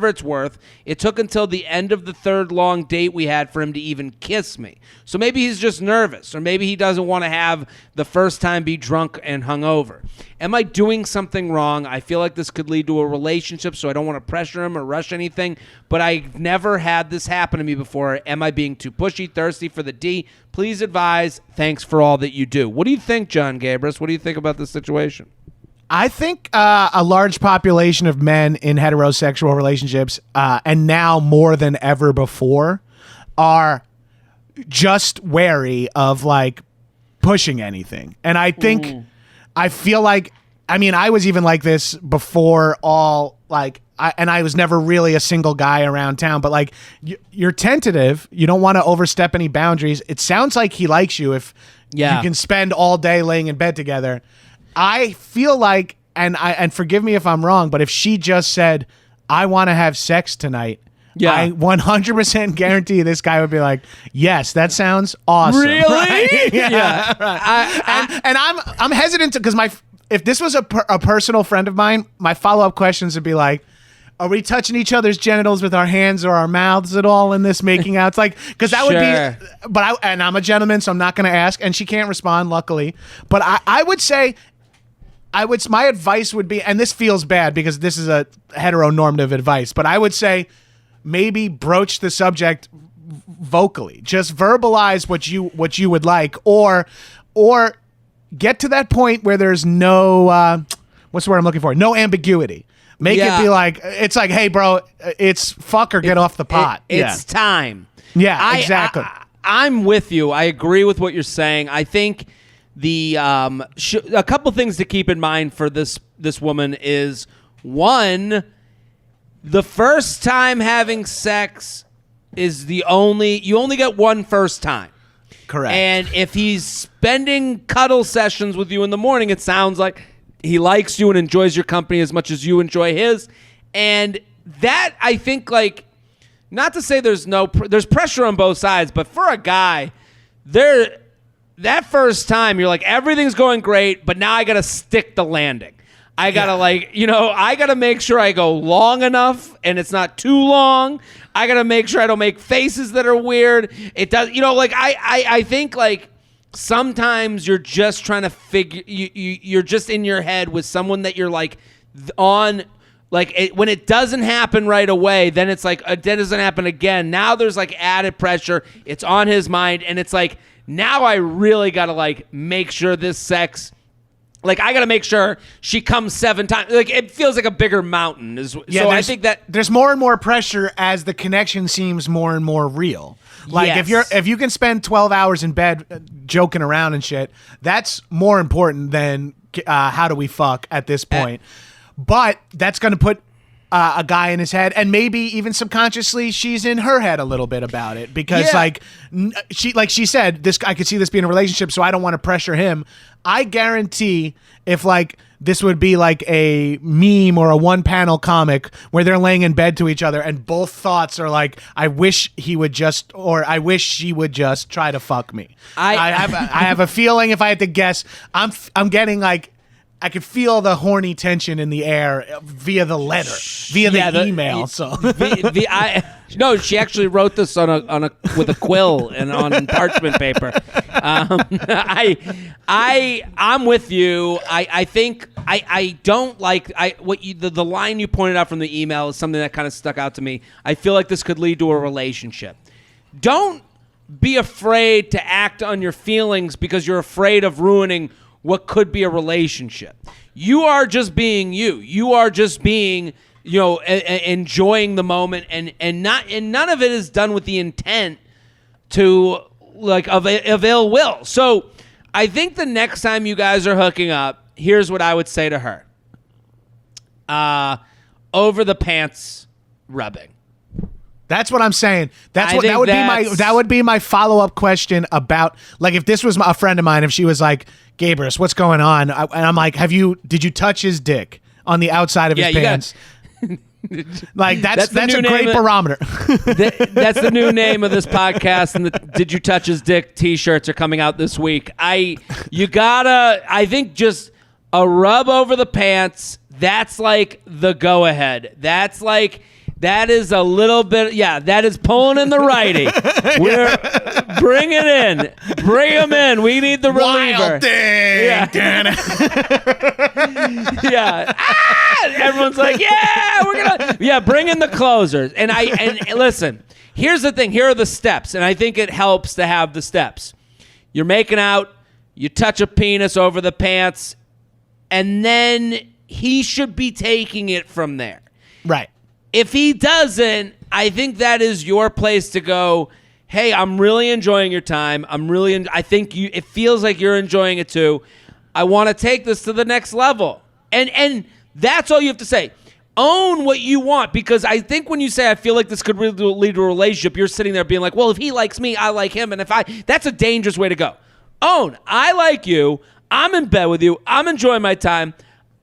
it's worth, it took until the end of the third long date we had for him to even kiss me. So maybe he's just nervous, or maybe he doesn't want to have the first time be drunk and hungover. Am I doing something wrong? I feel like this could lead to a relationship, so I don't want to pressure him or rush anything, but I've never had this happen to me before. Am I being too pushy, thirsty for the D? Please advise. Thanks for all that you do. What do you think, John Gabris? What do you think about this situation? I think a large population of men in heterosexual relationships, and now more than ever before, are just wary of like pushing anything. And I think, I feel like, I mean, I was even like this before all, like, I was never really a single guy around town, but like you're tentative. You don't want to overstep any boundaries. It sounds like he likes you if you can spend all day laying in bed together. I feel like, and forgive me if I'm wrong, but if she just said, I want to have sex tonight, I 100% guarantee this guy would be like, yes, that sounds awesome. Really? Right? Yeah. Right. And I'm hesitant to, because if this was a personal friend of mine, my follow-up questions would be like, are we touching each other's genitals with our hands or our mouths at all in this making out? It's like, because that would be, but I'm a gentleman, so I'm not going to ask, and she can't respond, luckily. But I would say, my advice would be, and this feels bad because this is a heteronormative advice, but I would say maybe broach the subject vocally. Just verbalize what you would like, or get to that point where there's no, what's the word I'm looking for? No ambiguity. Make it be like, it's like, hey, bro, it's fuck or get off the pot. It's time. Yeah, exactly. I'm with you. I agree with what you're saying. I think a couple things to keep in mind for this woman is, one, the first time having sex is you only get one first time. Correct. And if he's spending cuddle sessions with you in the morning, it sounds like he likes you and enjoys your company as much as you enjoy his. And that, I think, like, not to say there's pressure on both sides, but for a guy, that first time you're like, everything's going great, but now I got to stick the landing. I got to I got to make sure I go long enough and it's not too long. I got to make sure I don't make faces that are weird. It does, I think, like, sometimes you're just trying to figure, you're just in your head with someone that you're like on, like when it doesn't happen right away, then it's like, that doesn't happen again. Now there's like added pressure. It's on his mind. And it's like, now I really got to like make sure this sex, like I got to make sure she comes 7 times. Like it feels like a bigger mountain. So I think that there's more and more pressure as the connection seems more and more real. Like if you can spend 12 hours in bed joking around and shit, that's more important than how do we fuck at this point. But that's going to put a guy in his head, and maybe even subconsciously she's in her head a little bit about it because she said, this, I could see this being a relationship, so I don't want to pressure him. I guarantee if like this would be like a meme or a one-panel comic where they're laying in bed to each other and both thoughts are like, I wish he would just, or I wish she would just try to fuck me. I have a feeling, if I had to guess, I'm getting like, I could feel the horny tension in the air via the letter, via the email. No, she actually wrote this with a quill and on parchment paper. I'm with you. I think I don't like the line you pointed out from the email is something that kind of stuck out to me. I feel like this could lead to a relationship. Don't be afraid to act on your feelings because you're afraid of ruining what could be a relationship. You are just being you. You are just being, enjoying the moment, and none of it is done with the intent to like of ill will. So I think the next time you guys are hooking up, here's what I would say to her: over the pants rubbing. That's what I'm saying. That would be my follow-up question about, like, if this was a friend of mine, if she was like, Gabrus, what's going on? And I'm like, did you touch his dick on the outside of his pants? Like that's a great barometer. That's the new name of this podcast, and the "Did You Touch His Dick" T-shirts are coming out this week. I think just a rub over the pants, that's like the go-ahead. That is a little bit, that is pulling in the righty. We're bring it in. Bring him in. We need the reliever. Wild thing. Yeah. Everyone's like, bring in the closers. And listen, here's the thing. Here are the steps. And I think it helps to have the steps. You're making out, you touch a penis over the pants, and then he should be taking it from there. Right. If he doesn't, I think that is your place to go, hey, I'm really enjoying your time. I think it feels like you're enjoying it too. I want to take this to the next level. And that's all you have to say. Own what you want, because I think when you say, I feel like this could really lead to a relationship, you're sitting there being like, well, if he likes me, I like him. And that's a dangerous way to go. Own, I like you. I'm in bed with you. I'm enjoying my time.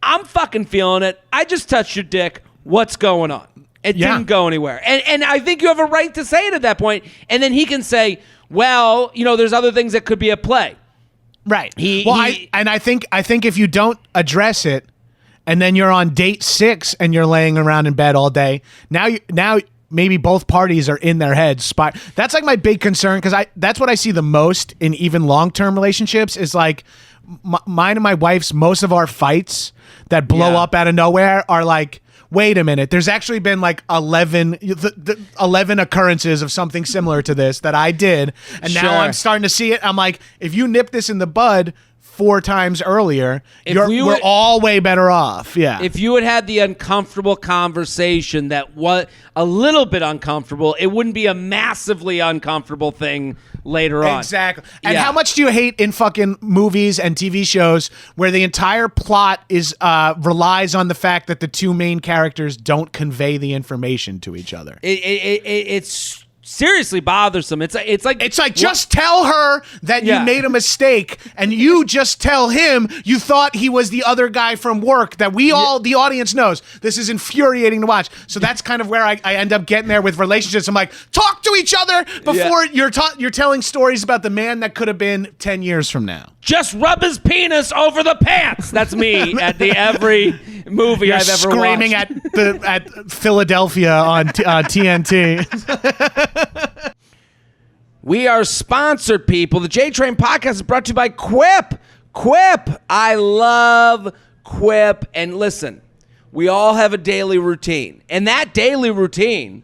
I'm fucking feeling it. I just touched your dick. What's going on? It didn't go anywhere. And I think you have a right to say it at that point. And then he can say, well, there's other things that could be at play. Right. I think if you don't address it, and then you're on date 6 and you're laying around in bed all day, now maybe both parties are in their heads. That's like my big concern, because that's what I see the most in even long-term relationships is like mine and my wife's, most of our fights that blow up out of nowhere are like, wait a minute, there's actually been like 11 occurrences of something similar to this that I did, and now I'm starting to see it. I'm like, if you nip this in the bud 4 times earlier, we're all way better off. Yeah. If you had the uncomfortable conversation that was a little bit uncomfortable, it wouldn't be a massively uncomfortable thing later on. Exactly. And how much do you hate in fucking movies and TV shows where the entire plot is relies on the fact that the two main characters don't convey the information to each other? It's seriously bothersome. It's like just tell her that you made a mistake, and you just tell him you thought he was the other guy from work that the audience knows. This is infuriating to watch. So that's kind of where I end up getting there with relationships. I'm like, talk to each other before you're telling stories about the man that could have been 10 years from now. Just rub his penis over the pants. That's me at every movie I've ever watched. Screaming at Philadelphia on TNT. We are sponsored, people. The J-Train podcast is brought to you by Quip. Quip. I love Quip. And listen, we all have a daily routine. And that daily routine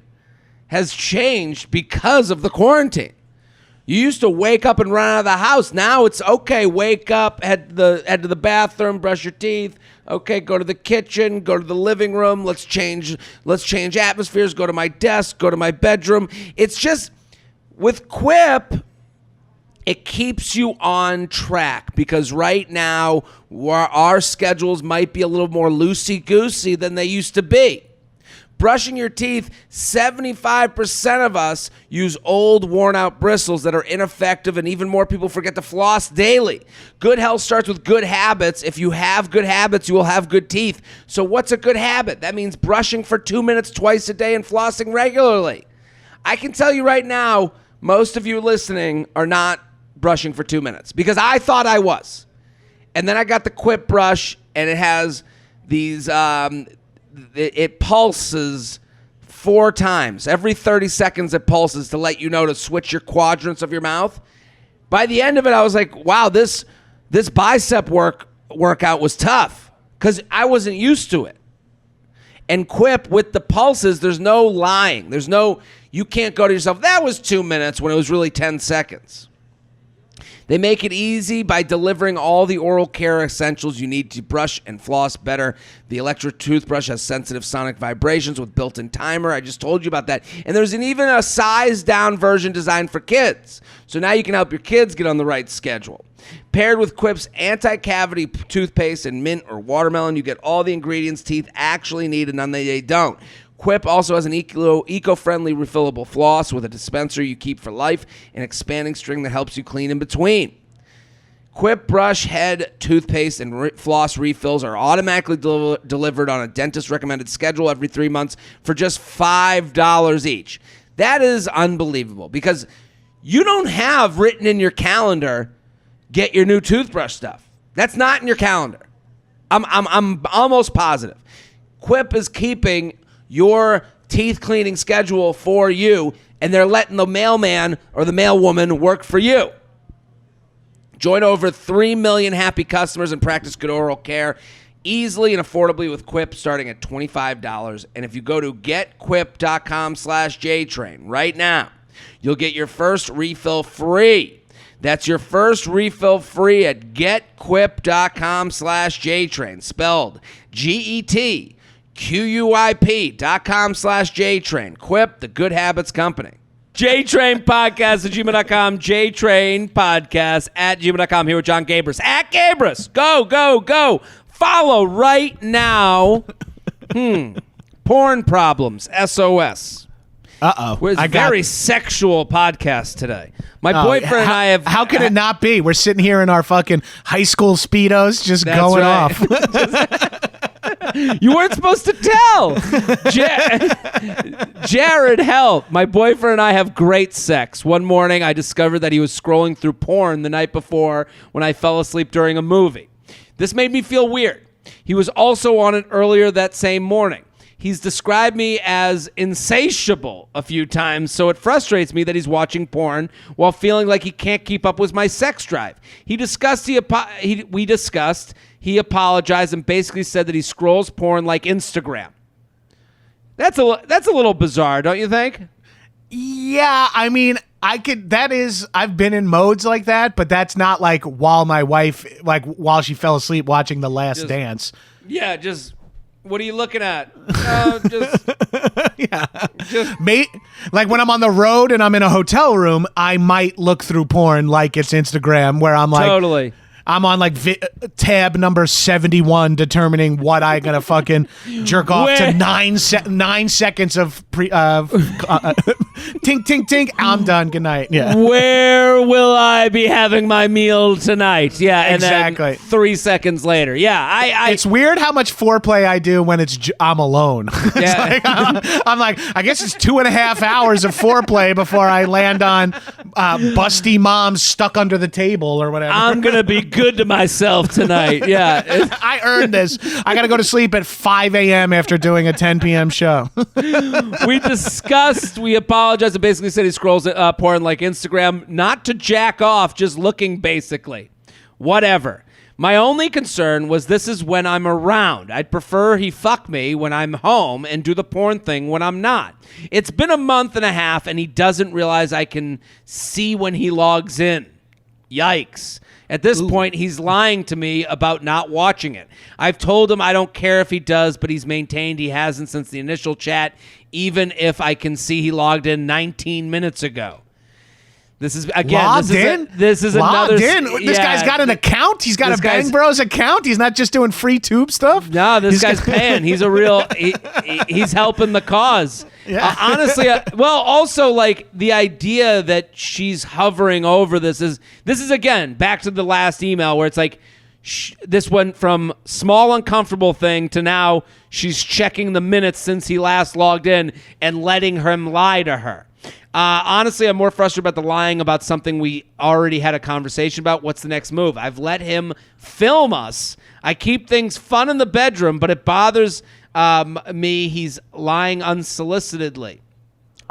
has changed because of the quarantine. You used to wake up and run out of the house. Now it's okay, wake up, head to the bathroom, brush your teeth. Okay, go to the kitchen, go to the living room. Let's change atmospheres, go to my desk, go to my bedroom. It's just, with Quip, it keeps you on track, because right now our schedules might be a little more loosey-goosey than they used to be. Brushing your teeth, 75% of us use old, worn-out bristles that are ineffective, and even more people forget to floss daily. Good health starts with good habits. If you have good habits, you will have good teeth. So what's a good habit? That means brushing for 2 minutes twice a day and flossing regularly. I can tell you right now, most of you listening are not brushing for 2 minutes, because I thought I was. And then I got the Quip brush, and it has these... It pulses 4 times. Every 30 seconds it pulses to let you know to switch your quadrants of your mouth. By the end of it, I was like, wow, this bicep workout was tough, because I wasn't used to it. And Quip, with the pulses, there's no lying. You can't go to yourself, that was 2 minutes, when it was really 10 seconds. They make it easy by delivering all the oral care essentials you need to brush and floss better. The electric toothbrush has sensitive sonic vibrations with built-in timer. I just told you about that. And there's even a sized-down version designed for kids. So now you can help your kids get on the right schedule. Paired with Quip's anti-cavity toothpaste and mint or watermelon, you get all the ingredients teeth actually need, and none they don't. Quip also has an eco-friendly refillable floss with a dispenser you keep for life, an expanding string that helps you clean in between. Quip brush, head, toothpaste, and floss refills are automatically delivered on a dentist-recommended schedule every 3 months for just $5 each. That is unbelievable, because you don't have written in your calendar, get your new toothbrush stuff. That's not in your calendar. I'm almost positive. Quip is keeping your teeth cleaning schedule for you, and they're letting the mailman or the mailwoman work for you. Join over 3 million happy customers and practice good oral care easily and affordably with Quip starting at $25. And if you go to getquip.com/JTrain right now, you'll get your first refill free. That's your first refill free at getquip.com/JTrain, spelled GETQUIP.com/JTrain. Quip, the good habits company. JTrain Podcast at gmail.com. JTrain Podcast at gmail.com. Here with John Gabris. At Gabris. Go, go, go. Follow right now. Porn problems. SOS. Uh-oh. It's a very sexual podcast today. My boyfriend and I have... How can it not be? We're sitting here in our fucking high school Speedos just going off. You weren't supposed to tell. Jared, help. My boyfriend and I have great sex. One morning, I discovered that he was scrolling through porn the night before when I fell asleep during a movie. This made me feel weird. He was also on it earlier that same morning. He's described me as insatiable a few times, so it frustrates me that he's watching porn while feeling like he can't keep up with my sex drive. He discussed, he apologized and basically said that he scrolls porn like Instagram. That's a little bizarre, don't you think? Yeah, I mean, I've been in modes like that, but that's not like while she fell asleep watching The Last Dance. Yeah, just... What are you looking at? Like when I'm on the road and I'm in a hotel room, I might look through porn like it's Instagram, where I'm like, totally. I'm on like tab number 71, determining what I gonna fucking jerk off to 9 seconds of tink tink tink. I'm done. Good night. Yeah. Where will I be having my meal tonight? Yeah, and exactly. Then 3 seconds later. Yeah, It's weird how much foreplay I do when I'm alone. Yeah. I'm like, I guess it's 2.5 hours of foreplay before I land on busty moms stuck under the table or whatever. I'm gonna be good to myself tonight. Yeah. I earned this. I got to go to sleep at 5 a.m. after doing a 10 p.m. show. We apologized and basically said he scrolls porn like Instagram, not to jack off, just looking basically. Whatever. My only concern was this is when I'm around. I'd prefer he fuck me when I'm home and do the porn thing when I'm not. It's been a month and a half and he doesn't realize I can see when he logs in. Yikes. At this point, he's lying to me about not watching it. I've told him I don't care if he does, but he's maintained he hasn't since the initial chat, even if I can see he logged in 19 minutes ago. This is, again, this is another... This guy's got an account? He's got a Bang Bros account? He's not just doing free tube stuff? No, this guy's paying. He's a real... he's helping the cause. Yeah. Honestly, also, like, the idea that she's hovering over this is, again, back to the last email where it's like, this went from small uncomfortable thing to now she's checking the minutes since he last logged in and letting him lie to her. Honestly, I'm more frustrated about the lying about something we already had a conversation about. What's the next move? I've let him film us. I keep things fun in the bedroom, but it bothers me. He's lying unsolicitedly.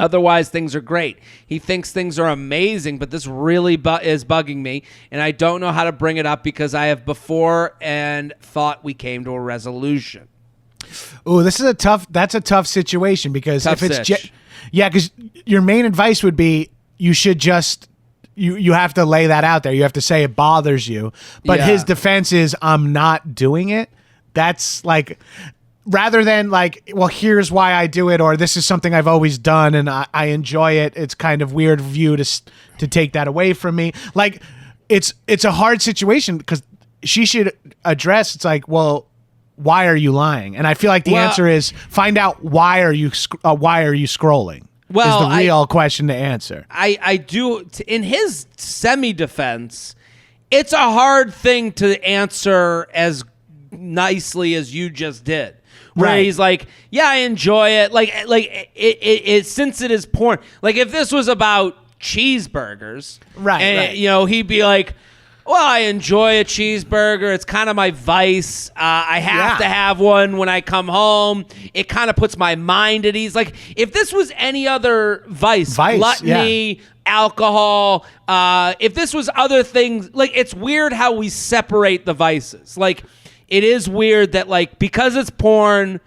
Otherwise, things are great. He thinks things are amazing, but this really is bugging me, and I don't know how to bring it up because I have before and thought we came to a resolution. Oh, that's a tough situation because if it's because your main advice would be you should just you have to lay that out there. You have to say it bothers you. But his defense is I'm not doing it. That's like rather than like, well, here's why I do it, or this is something I've always done and I enjoy it. It's kind of weird of you to take that away from me. Like it's a hard situation because she should address. It's like, well, why are you lying? And I feel like the answer is find out why are you scrolling. Well, is the real question to answer. I do in his semi-defense. It's a hard thing to answer as nicely as you just did. Where he's like, yeah, I enjoy it. Like it since it is porn. Like if this was about cheeseburgers, right? You know, he'd be like, Well, I enjoy a cheeseburger. It's kind of my vice. I have to have one when I come home. It kind of puts my mind at ease. Like, if this was any other vice gluttony, alcohol, if this was other things, like, it's weird how we separate the vices. Like, it is weird that, like, because it's porn,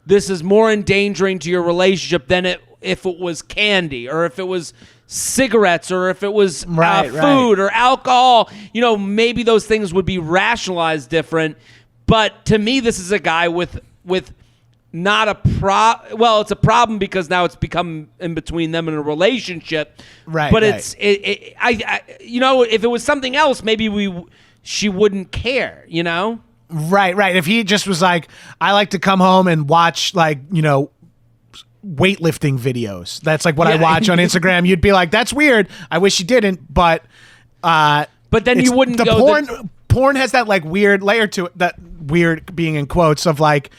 this is more endangering to your relationship than if it was candy or if it was cigarettes or if it was food or alcohol. You know, maybe those things would be rationalized different. But to me, this is a guy with not a well, it's a problem because now it's become in between them in a relationship. Right. But I you know, if it was something else, maybe she wouldn't care, you know? Right. If he just was like, I like to come home and watch, like, you know, weightlifting videos. That's like what I watch on Instagram. You'd be like, that's weird. I wish you didn't, but then you wouldn't go. Porn has that, like, weird layer to it, that weird being in quotes of, like,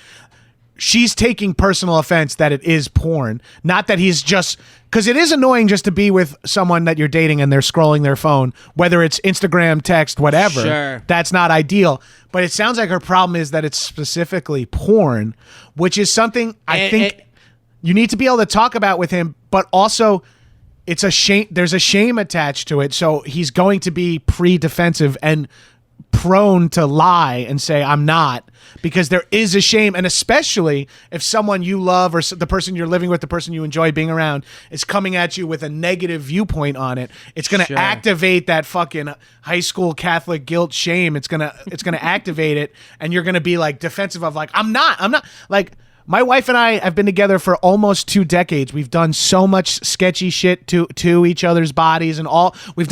she's taking personal offense that it is porn, not that he's just, because it is annoying just to be with someone that you're dating and they're scrolling their phone, whether it's Instagram, text, whatever. Sure. That's not ideal. But it sounds like her problem is that it's specifically porn, which is something I think you need to be able to talk about with him, but also it's a shame. There's a shame attached to it. So he's going to be pre-defensive and prone to lie and say, I'm not, because there is a shame. And especially if someone you love or the person you're living with, the person you enjoy being around, is coming at you with a negative viewpoint on it, it's going to activate that fucking high school Catholic guilt shame. It's going to activate it. And you're going to be like defensive of, like, I'm not like, my wife and I have been together for almost 2 decades. We've done so much sketchy shit to each other's bodies and all. We've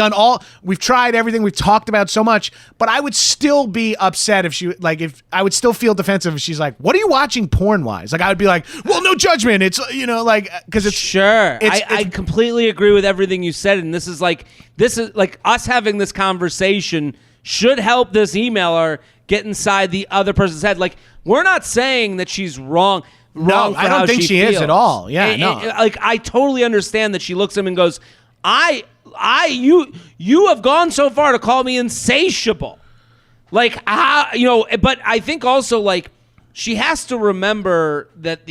tried everything. We've talked about so much, but I would still be upset if I would still feel defensive if she's like, what are you watching porn wise? Like, I would be like, well, no judgment. It's, you know, like, because it's. Sure. I completely agree with everything you said. And this is like us having this conversation should help this emailer get inside the other person's head. Like, we're not saying that she's wrong. No, I don't think she is at all. Yeah, no. Like, I totally understand that she looks at him and goes, you have gone so far to call me insatiable. Like, you know, but I think also, like, she has to remember that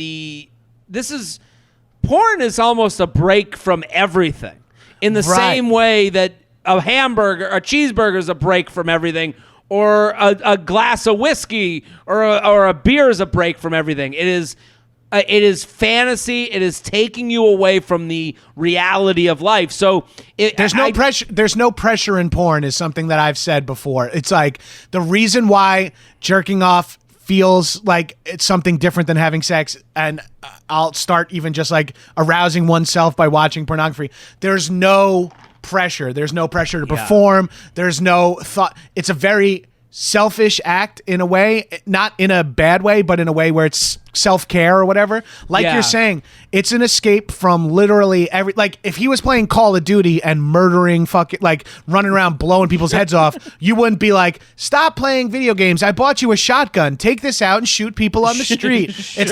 porn is almost a break from everything. In the same way that a cheeseburger is a break from everything, or a glass of whiskey or a beer is a break from everything. It is fantasy. It is taking you away from the reality of life. So there's no pressure. There's no pressure in porn is something that I've said before. It's like the reason why jerking off feels like it's something different than having sex, and I'll start even just like arousing oneself by watching pornography. There's no pressure. There's no pressure to perform. There's no thought. It's a very selfish act in a way, not in a bad way, but in a way where it's self-care or whatever. Like you're saying, it's an escape from literally like, if he was playing Call of Duty and murdering fucking, like, running around blowing people's heads off, you wouldn't be like, stop playing video games. I bought you a shotgun. Take this out and shoot people on the street. It's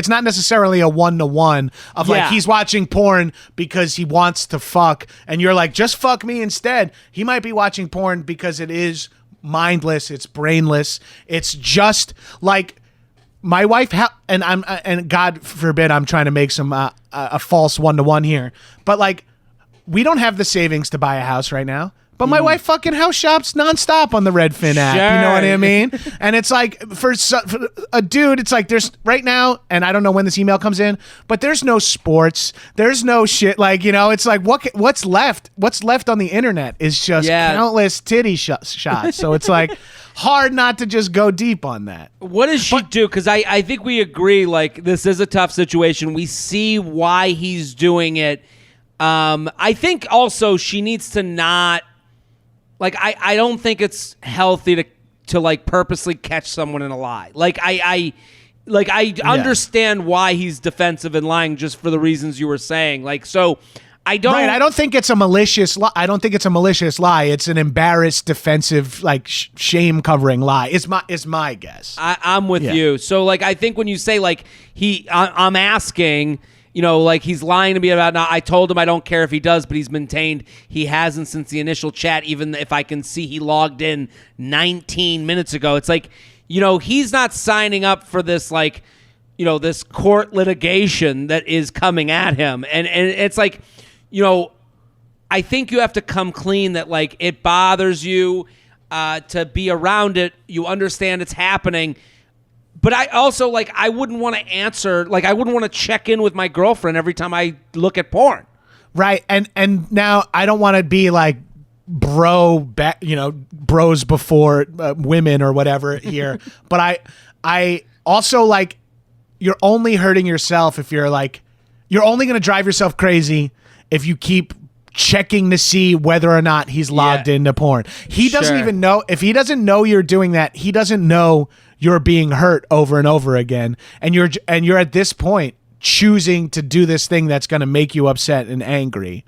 not necessarily a one-to-one of like, he's watching porn because he wants to fuck, and you're like, just fuck me instead. He might be watching porn because it is mindless, it's brainless, it's just like my wife and God forbid I'm trying to make some a false one-to-one here, but like, we don't have the savings to buy a house right now, but my wife fucking house shops nonstop on the Redfin app. Sure. You know what I mean? And it's like, for a dude, it's like, there's right now, and I don't know when this email comes in, but there's no sports, there's no shit. Like, you know, it's like, what's left? What's left on the internet is just countless titty shots. So it's like hard not to just go deep on that. What does she do? Because I think we agree, like, this is a tough situation. We see why he's doing it. I think also she needs to not, like, I don't think it's healthy to like purposely catch someone in a lie. Like, I understand why he's defensive and lying just for the reasons you were saying. Like, so I don't. Right. I don't think it's a malicious lie. I don't think it's a malicious lie. It's an embarrassed, defensive, like shame covering lie. Is my guess. I'm with you. So like, I think when you say like I'm asking, like he's lying to me about now. I told him I don't care if he does, but he's maintained he hasn't since the initial chat, even if I can see he logged in 19 minutes ago. It's like, he's not signing up for this, like, this court litigation that is coming at him. And it's like, I think you have to come clean that, like, it bothers you to be around it. You understand it's happening. But I also, like, I wouldn't want to answer, like, I wouldn't want to check in with my girlfriend every time I look at porn. Right. And now I don't want to be like bros before women or whatever here. But I also, like, you're only hurting yourself if you're only going to drive yourself crazy if you keep checking to see whether or not he's logged into porn. He doesn't even know. If he doesn't know you're doing that, he doesn't know you're being hurt over and over again. And you're at this point choosing to do this thing that's going to make you upset and angry.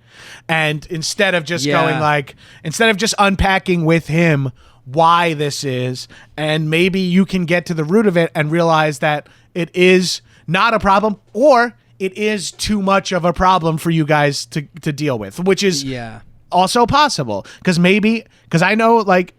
And instead of just instead of just unpacking with him why this is, and maybe you can get to the root of it and realize that it is not a problem, or it is too much of a problem for you guys to deal with, which is also possible. Because I know, like,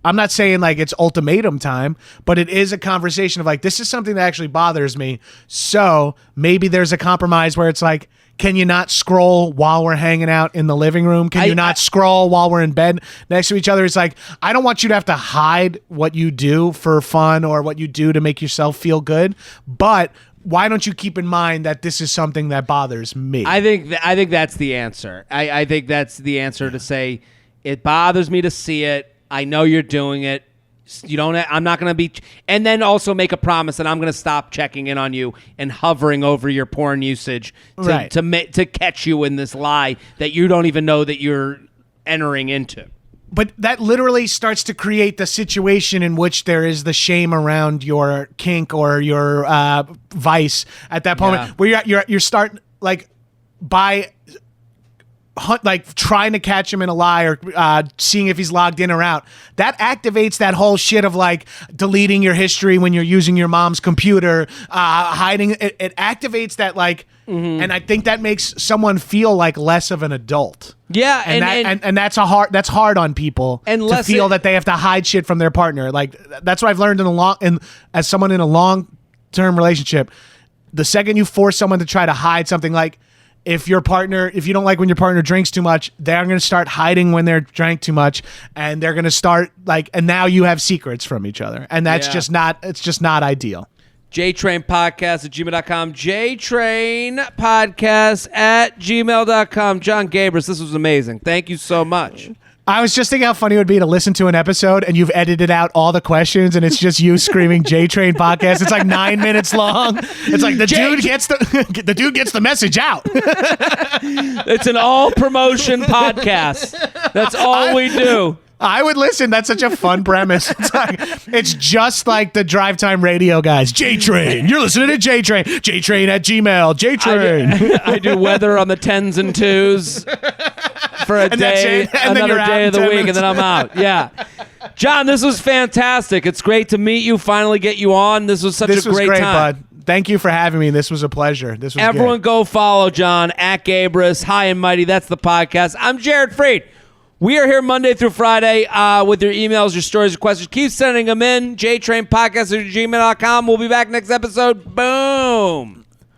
I'm not saying like it's ultimatum time, but it is a conversation of like, this is something that actually bothers me. So maybe there's a compromise where it's like, can you not scroll while we're hanging out in the living room? Can you not scroll while we're in bed next to each other? It's like, I don't want you to have to hide what you do for fun or what you do to make yourself feel good, but why don't you keep in mind that this is something that bothers me? I think that's the answer. I think that's the answer, to say it bothers me to see it. I know you're doing it. I'm not going to be, and then also make a promise that I'm going to stop checking in on you and hovering over your porn usage to catch you in this lie that you don't even know that you're entering into. But that literally starts to create the situation in which there is the shame around your kink or your vice at that moment, where you're starting, like, by trying to catch him in a lie or seeing if he's logged in or out. That activates that whole shit of like deleting your history when you're using your mom's computer, hiding. It activates that, like, and I think that makes someone feel like less of an adult. Yeah, and that's hard on people to feel that they have to hide shit from their partner. Like, that's what I've learned as someone in a long-term relationship. The second you force someone to try to hide something, like, if you don't like when your partner drinks too much, they're going to start hiding when they're drank too much, and they're going to start, like, and now you have secrets from each other, and that's just not ideal. JTrainPodcast@gmail.com. JTrainPodcast@gmail.com. John Gabris, this was amazing. Thank you so much. I was just thinking how funny it would be to listen to an episode and you've edited out all the questions and it's just you screaming J-Train Podcast. It's like 9 minutes long. It's like the dude gets the message out. It's an all promotion podcast. That's all we do. I would listen. That's such a fun premise. It's just like the Drive Time Radio guys. J-Train. You're listening to J-Train. J-Train at Gmail. J-Train. I do weather on the 10s and 2s for a day, another day of the week, and then I'm out. Yeah. John, this was fantastic. It's great to meet you, finally get you on. This was such a great time. Bud. Thank you for having me. This was a pleasure. This was Everyone good. Go follow John at Gabris. High and Mighty. That's the podcast. I'm Jared Freid. We are here Monday through Friday with your emails, your stories, your questions. Keep sending them in. JTrainPodcast@gmail.com. We'll be back next episode. Boom.